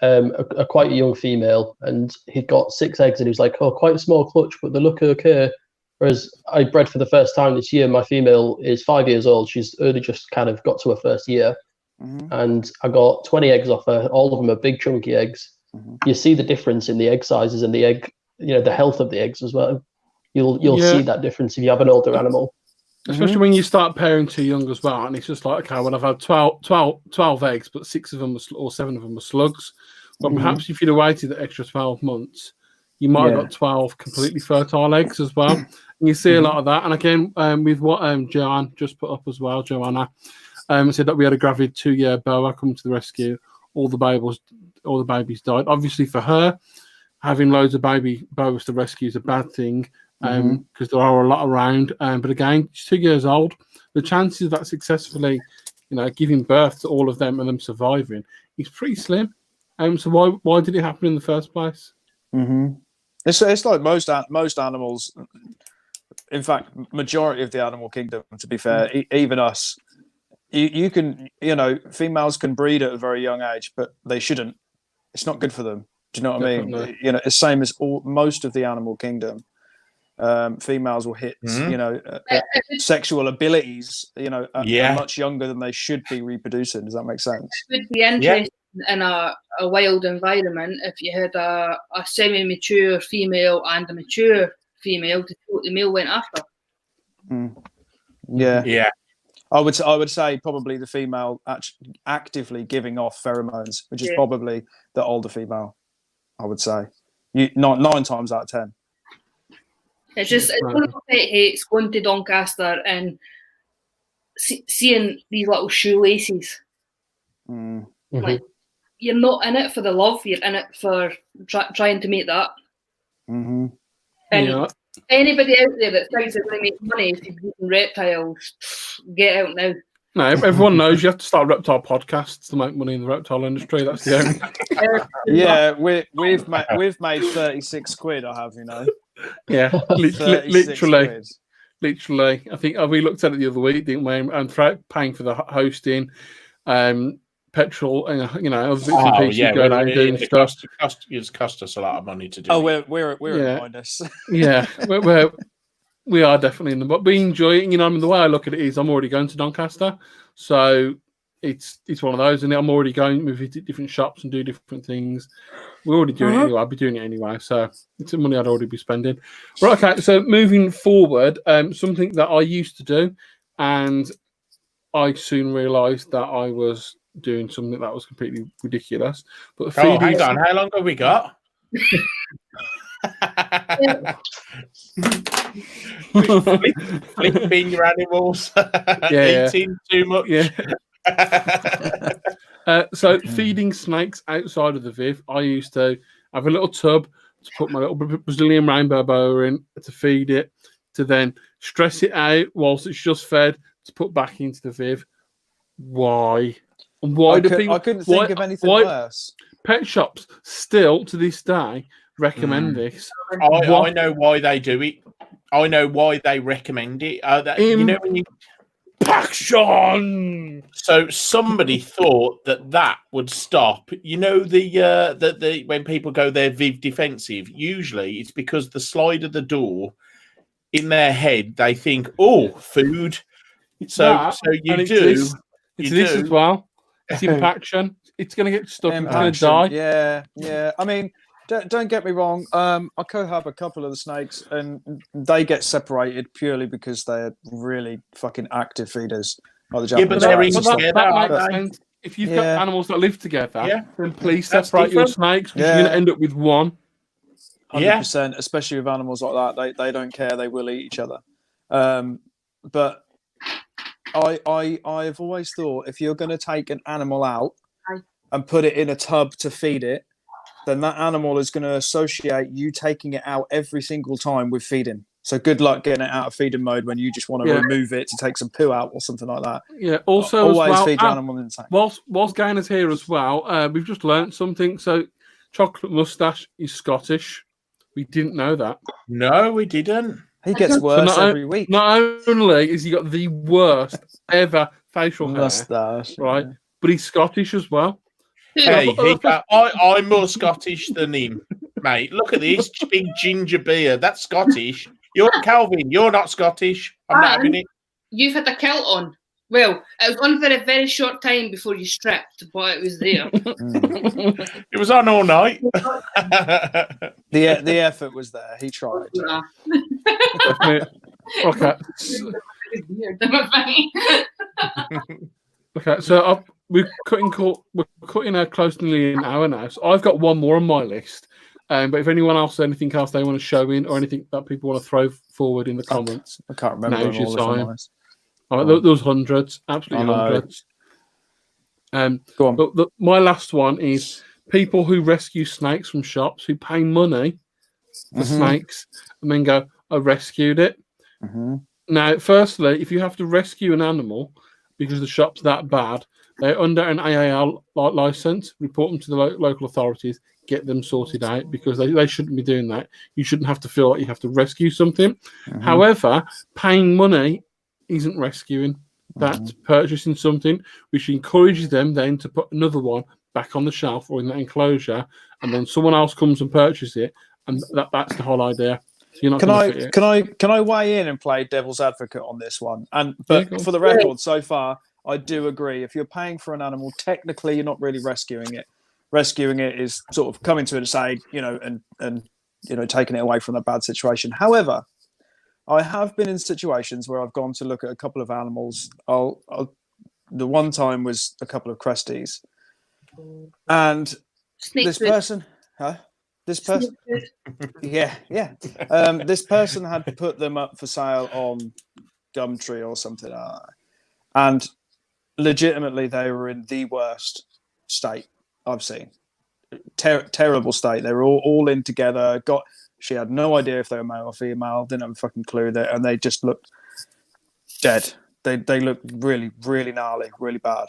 a quite young female, and he'd got 6 eggs, and he was like, "Oh, quite a small clutch, but they look okay." Whereas I bred for the first time this year. My female is 5 years old. She's only just kind of got to her first year, and I got 20 eggs off her. All of them are big, chunky eggs. You see the difference in the egg sizes and the egg. The health of the eggs as well. You'll see that difference if you have an older animal. Especially when you start pairing too young as well, and it's just like, okay, well, I've had 12 eggs, but 6 of them or 7 of them were slugs. But perhaps if you'd have waited the extra 12 months, you might have got 12 completely fertile eggs as well. And you see a lot of that. And again, with what Joanne just put up as well, Joanna said that we had a gravid 2-year boa come to the rescue. All the babies died. Obviously, for her, having loads of baby boas to rescue is a bad thing. Because there are a lot around, but again, she's 2 years old. The chances of that successfully, giving birth to all of them and them surviving is pretty slim. So why did it happen in the first place? It's like most animals. In fact, majority of the animal kingdom. To be fair, even us, you can females can breed at a very young age, but they shouldn't. It's not good for them. Do you know what I mean? It's same as most of the animal kingdom. Females will hit, sexual abilities, are much younger than they should be reproducing. Does that make sense? It would be interesting in a wild environment if you had a semi-mature female and a mature female to see what the male went after. Yeah. I would say probably the female actively giving off pheromones, which is probably the older female. I would say, 9 times out of 10. It's one of my pet hates going to Doncaster and seeing these little shoelaces. Like, you're not in it for the love, you're in it for trying to make that. And anybody out there that thinks they're going to make money if you're using reptiles, get out now. No, everyone knows you have to start reptile podcasts to make money in the reptile industry. That's the only. We've made 36 quid. I have, Yeah, literally. I think we looked at it the other week, didn't we? And paying for the hosting, petrol, and other bits and pieces going out and doing stuff. It's cost us a lot of money to do. Oh, we're at minus. We are definitely in the, but we enjoy it. The way I look at it is, I'm already going to Doncaster, so it's one of those, and I'm already going. We visit different shops and do different things. We're already doing it anyway. I'll be doing it anyway, so it's the money I'd already be spending. Right, okay. So moving forward, something that I used to do, and I soon realised that I was doing something that was completely ridiculous. But hang on, how long have we got? Flipping your animals, eating too much. So feeding snakes outside of the viv, I used to have a little tub to put my little Brazilian rainbow boa in to feed it, to then stress it out whilst it's just fed to put back into the viv. Why? And why do people? I couldn't think of anything worse. Pet shops still to this day recommend this. I know why they do it. I know why they recommend it. When you Paxson. So somebody thought that would stop. The when people go their viv defensive, usually it's because the slide of the door in their head they think, food. So you do. It's this as well. It's impaction. It's going to get stuck. It's going to die. Yeah. I mean, don't get me wrong. I cohab a couple of the snakes, and they get separated purely because they're really fucking active feeders. Like the but they're that makes sense. If you've got animals that live together, then please separate your snakes, because you're going to end up with one. 100%, especially with animals like that. They don't care. They will eat each other. But I've always thought, if you're going to take an animal out and put it in a tub to feed it, then that animal is going to associate you taking it out every single time with feeding. So good luck getting it out of feeding mode when you just want to remove it to take some poo out or something like that. Yeah. Also, always feed your animal in the tank. Whilst Gainer's here as well, we've just learnt something. So Chocolate Moustache is Scottish. We didn't know that. No, we didn't. He gets worse every week. Not only is he got the worst ever facial hair, right, but he's Scottish as well. Hey, I'm more Scottish than him, mate. Look at this big ginger beard. That's Scottish. You're Calvin. You're not Scottish. I'm not having it. You've had a kilt on. Well, it was on for a very short time before you stripped, but it was there. It was on all night. The effort was there. He tried. Okay. weird. Am Okay, so we're cutting close to nearly an hour now. So I've got one more on my list. But if anyone else has anything else they want to show in, or anything that people want to throw forward in the comments, I can't remember. Now's your time. There was hundreds, absolutely hundreds. Go on. But my last one is people who rescue snakes from shops, who pay money for snakes and then go, I rescued it. Now, firstly, if you have to rescue an animal because the shop's that bad, they're under an AAL license, report them to the local authorities, get them sorted out, because they shouldn't be doing that. You shouldn't have to feel like you have to rescue something. However, paying money isn't rescuing. That's purchasing something, which encourages them then to put another one back on the shelf or in that enclosure, and then someone else comes and purchases it, and that's the whole idea. So you're not can I weigh in and play devil's advocate on this one? But for the record, so far, I do agree. If you're paying for an animal, technically you're not really rescuing it. Rescuing it is sort of coming to it and saying, and taking it away from a bad situation. However, I have been in situations where I've gone to look at a couple of animals. The one time was a couple of cresties, and this person, this person had put them up for sale on Gumtree or something, and legitimately they were in the worst state I've seen. Terrible state. They were all in together. She had no idea if they were male or female. Didn't have a fucking clue. And they just looked dead. They looked really, really gnarly, really bad.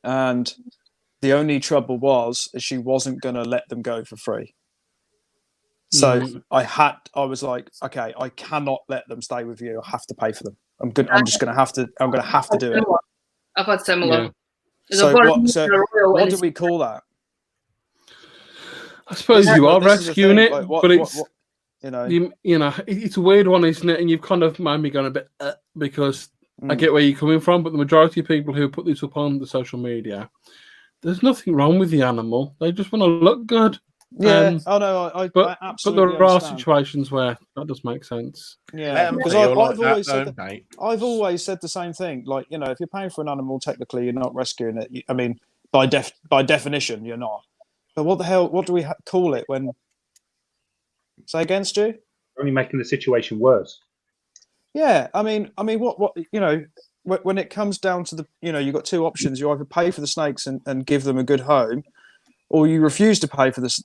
And the only trouble was she wasn't going to let them go for free. So I was like, okay, I cannot let them stay with you. I have to pay for them. I'm going to have to do it. I've had similar. Yeah. So what do we call that? I suppose you are rescuing it, but it's it's a weird one, isn't it? And you've kind of made me going a bit because I get where you're coming from, but the majority of people who put this up on the social media, there's nothing wrong with the animal. They just want to look good. Yeah. I but absolutely there are understand. Situations where that does make sense. Yeah, because I've always said the same thing. Like, if you're paying for an animal, technically you're not rescuing it. I mean, by definition, you're not. But what the hell? What do we call it when? Say again, Stu? Only making the situation worse. Yeah, I mean, what when it comes down to you've got two options. You either pay for the snakes and give them a good home, or you refuse to pay for this,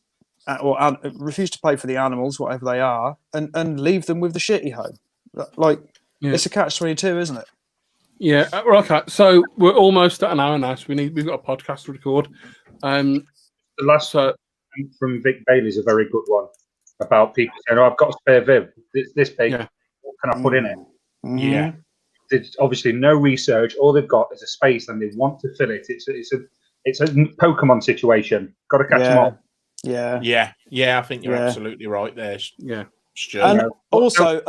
or refuse to pay for the animals, whatever they are, and leave them with the shitty home. Like, it's a catch-22, isn't it? Yeah. Okay. So we're almost at an hour now. So we've got a podcast to record. The last from Vic Bailey is a very good one about people saying, "Oh, I've got a spare Viv. This big. What can I put in it?" Yeah. There's obviously no research. All they've got is a space, and they want to fill it. It's a Pokemon situation. Got to catch them all. Yeah. I think you're absolutely right there. Yeah. Sure. And also,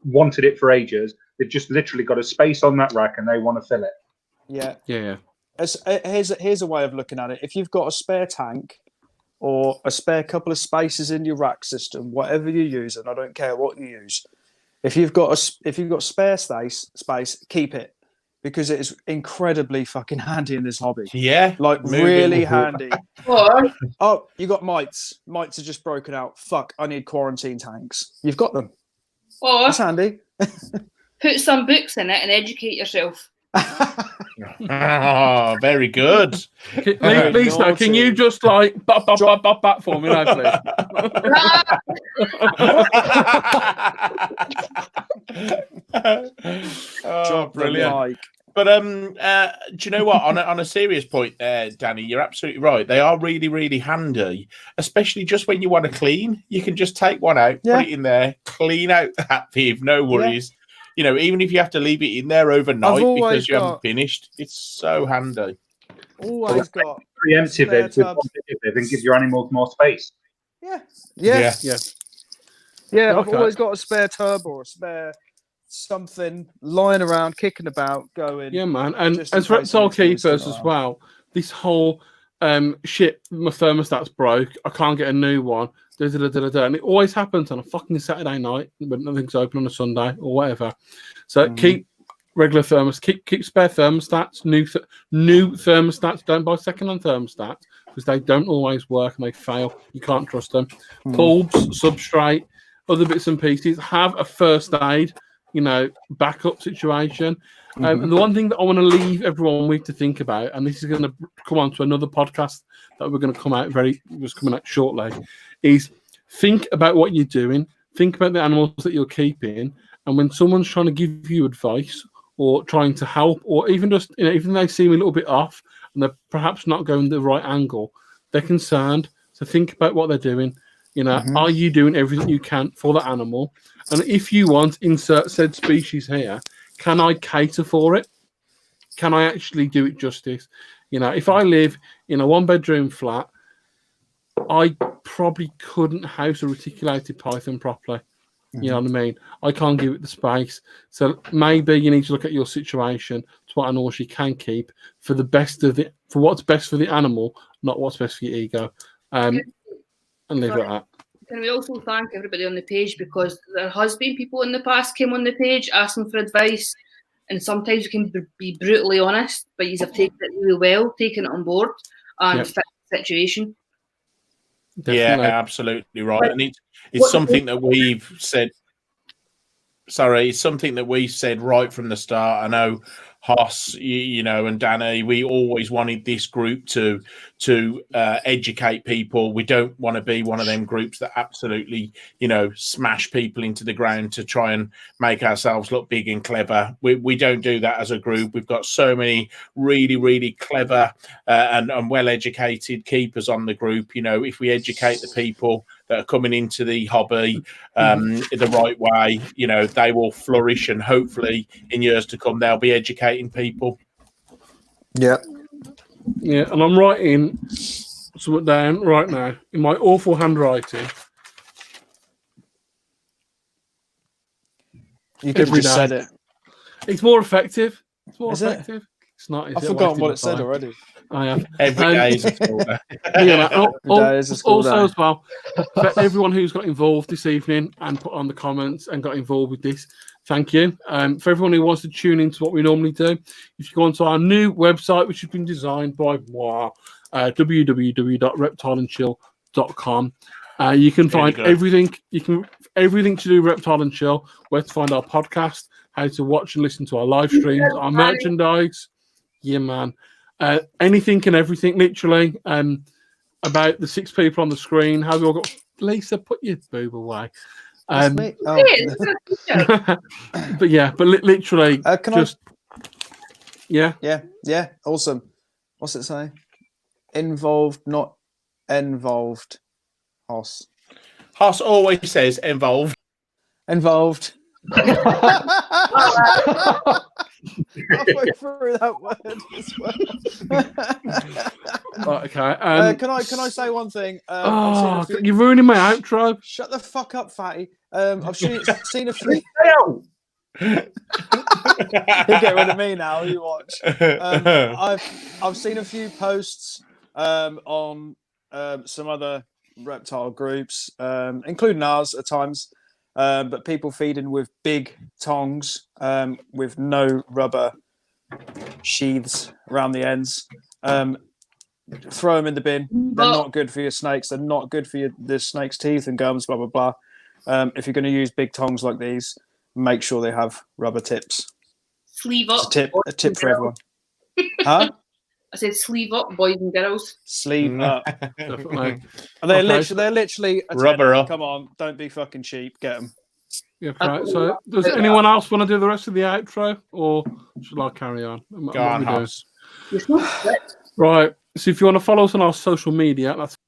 wanted it for ages. They've just literally got a space on that rack, and they want to fill it. Yeah. Here's a way of looking at it. If you've got a spare tank or a spare couple of spaces in your rack system, whatever you use, and I don't care what you use, if you've got spare space, keep it, because it is incredibly fucking handy in this hobby. Yeah, like really handy. Oh, you got mites. Mites are just broken out. Fuck, I need quarantine tanks. You've got them. That's handy. Put some books in it and educate yourself. Oh, very good. Lisa, can you just like bat for me now, please? Oh, brilliant. But do you know what? On a serious point there, Danny, you're absolutely right. They are really, really handy, especially just when you want to clean. You can just take one out, put it in there, clean out that Viv, no worries. Even if you have to leave it in there overnight because you haven't finished, it's so handy. Always got preemptive it and give your animals more space. Yeah. I've always got a spare tub or a spare something lying around, kicking about, going. Yeah, man. And as reptile keepers as well, this whole shit, my thermostat's broke. I can't get a new one. And it always happens on a fucking Saturday night when nothing's open on a Sunday or whatever. So keep regular thermostats, keep spare thermostats, new thermostats. Don't buy second-hand thermostats because they don't always work and they fail. You can't trust them. Bulbs, substrate, other bits and pieces. Have a first aid, backup situation. And the one thing that I want to leave everyone with to think about, and this is going to come on to another podcast that we're going to come out coming out shortly, is think about what you're doing, think about the animals that you're keeping, and when someone's trying to give you advice or trying to help, or even just, even they seem a little bit off and they're perhaps not going the right angle, they're concerned. So think about what they're doing. Are you doing everything you can for the animal? And if you want, insert said species here, can I cater for it? Can I actually do it justice? If I live in a 1-bedroom flat, I probably couldn't house a reticulated python properly. You know what I mean? I can't give it the space. So maybe you need to look at your situation to what animals you can keep for what's best for the animal, not what's best for your ego. And leave it at that. Can we also thank everybody on the page, because there has been people in the past came on the page asking for advice, and sometimes we can be brutally honest, but you have taken it really well, taken it on board and fixed the situation. Definitely. Yeah, absolutely right. And it's something that we've said. Sorry, it's something that we said right from the start. I know Hoss, and Danny, we always wanted this group to educate people. We don't want to be one of them groups that absolutely, smash people into the ground to try and make ourselves look big and clever. We don't do that as a group. We've got so many really, really clever and well-educated keepers on the group. If we educate the people that are coming into the hobby the right way, they will flourish, and hopefully in years to come they'll be educating people. Yeah, and I'm writing something down right now in my awful handwriting. You could have just said it. It's more effective. It's not. I've forgotten what it said already. I have. Every day is a school day. Also, as well, for everyone who's got involved this evening and put on the comments and got involved with this, thank you. For everyone who wants to tune into what we normally do, if you go onto our new website, which has been designed by www.reptileandchill.com, you can find everything. Everything to do Reptile and Chill, where to find our podcast, how to watch and listen to our live streams, our merchandise. Yeah, man. Anything and everything, literally. About the 6 people on the screen. How we all got. Lisa, put your boob away. But literally, yeah, awesome. What's it say? Involved, not involved. Hoss always says involved. Halfway through that word as well. Right, okay. Can I say one thing? You're ruining my outro. Shut the fuck up, fatty. I've seen a few. You get rid of me now. You watch. I've seen a few posts on some other reptile groups, including ours at times. But people feeding with big tongs with no rubber sheaths around the ends. Throw them in the bin. They're not good for your snakes. They're not good for the snake's teeth and gums, blah, blah, blah. If you're going to use big tongs like these, make sure they have rubber tips. Sleeve up. A tip for everyone. Huh? I said sleeve up, boys and girls. Sleeve up. Definitely. And they're literally rubber up. Come on, don't be fucking cheap. Get them. Yeah, right. So, does anyone else want to do the rest of the outro, or should I carry on? Go on, Hoss. Right. So, if you want to follow us on our social media, that's.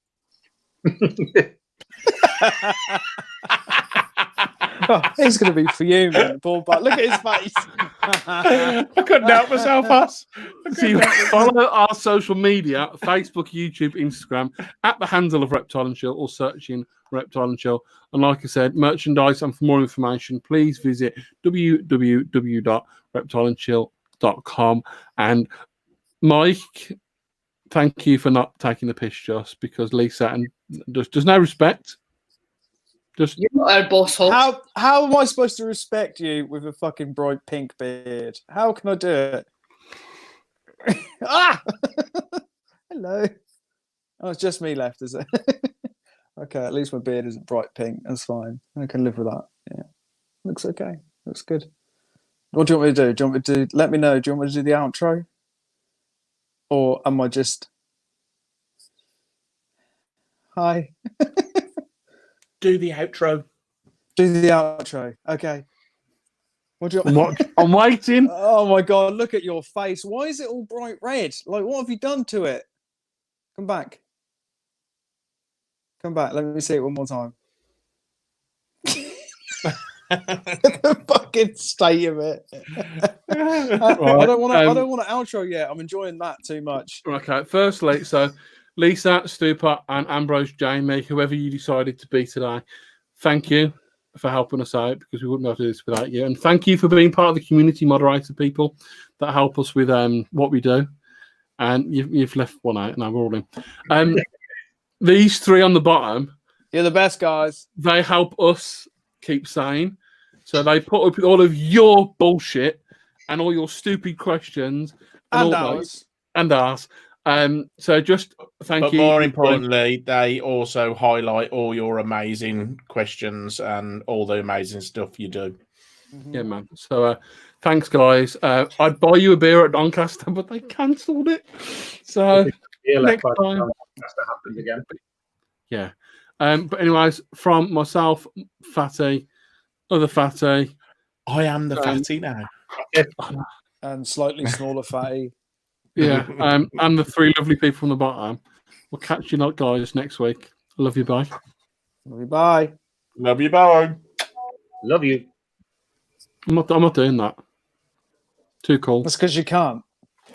He's going to be fuming, Paul. But look at his face. I couldn't help myself, Hoss. So you follow our social media: Facebook, YouTube, Instagram, at the handle of Reptile and Chill, or searching Reptile and Chill. And like I said, merchandise. And for more information, please visit www.reptileandchill.com. And Mike, thank you for not taking the piss, Joss, because Lisa and there's no respect. Just you're not our boss, Hulk. How am I supposed to respect you with a fucking bright pink beard? How can I do it? Ah! Hello. Oh, it's just me left, is it? Okay, at least my beard isn't bright pink. That's fine. I can live with that. Yeah, looks okay. Looks good. What do you want me to do? Do you want me to let me know? Do you want me to do the outro, or am I just hi? Do the outro. Do the outro. Okay. What do you want? I'm waiting. Oh my god! Look at your face. Why is it all bright red? Like, what have you done to it? Come back. Come back. Let me see it one more time. The fucking state of it. I don't want to outro yet. I'm enjoying that too much. Okay. Firstly, so Lisa, Stupa, and Ambrose Jamie, whoever you decided to be today, thank you for helping us out, because we wouldn't be able to do this without you. And thank you for being part of the community moderator people that help us with what we do. And you've left one out. Now we're all in. These three on the bottom. You're the best, guys. They help us keep sane. So they put up with all of your bullshit and all your stupid questions. And ours. And ours. So just thank you. But more importantly, they also highlight all your amazing questions and all the amazing stuff you do. Yeah, man. So thanks, guys. I'd buy you a beer at Doncaster, but they cancelled it. So next time. That happens again. Yeah. But anyways, from myself, Fatty, other Fatty. I am the Fatty now. And slightly smaller Fatty. Yeah. And the three lovely people from the bottom. We'll catch you guys next week. Love you, bye. Love you, bye. Love you, bye. Love you. I'm not doing that. Too cool. That's because you can't.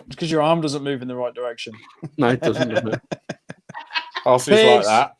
It's because your arm doesn't move in the right direction. No, it doesn't. I'll see like that.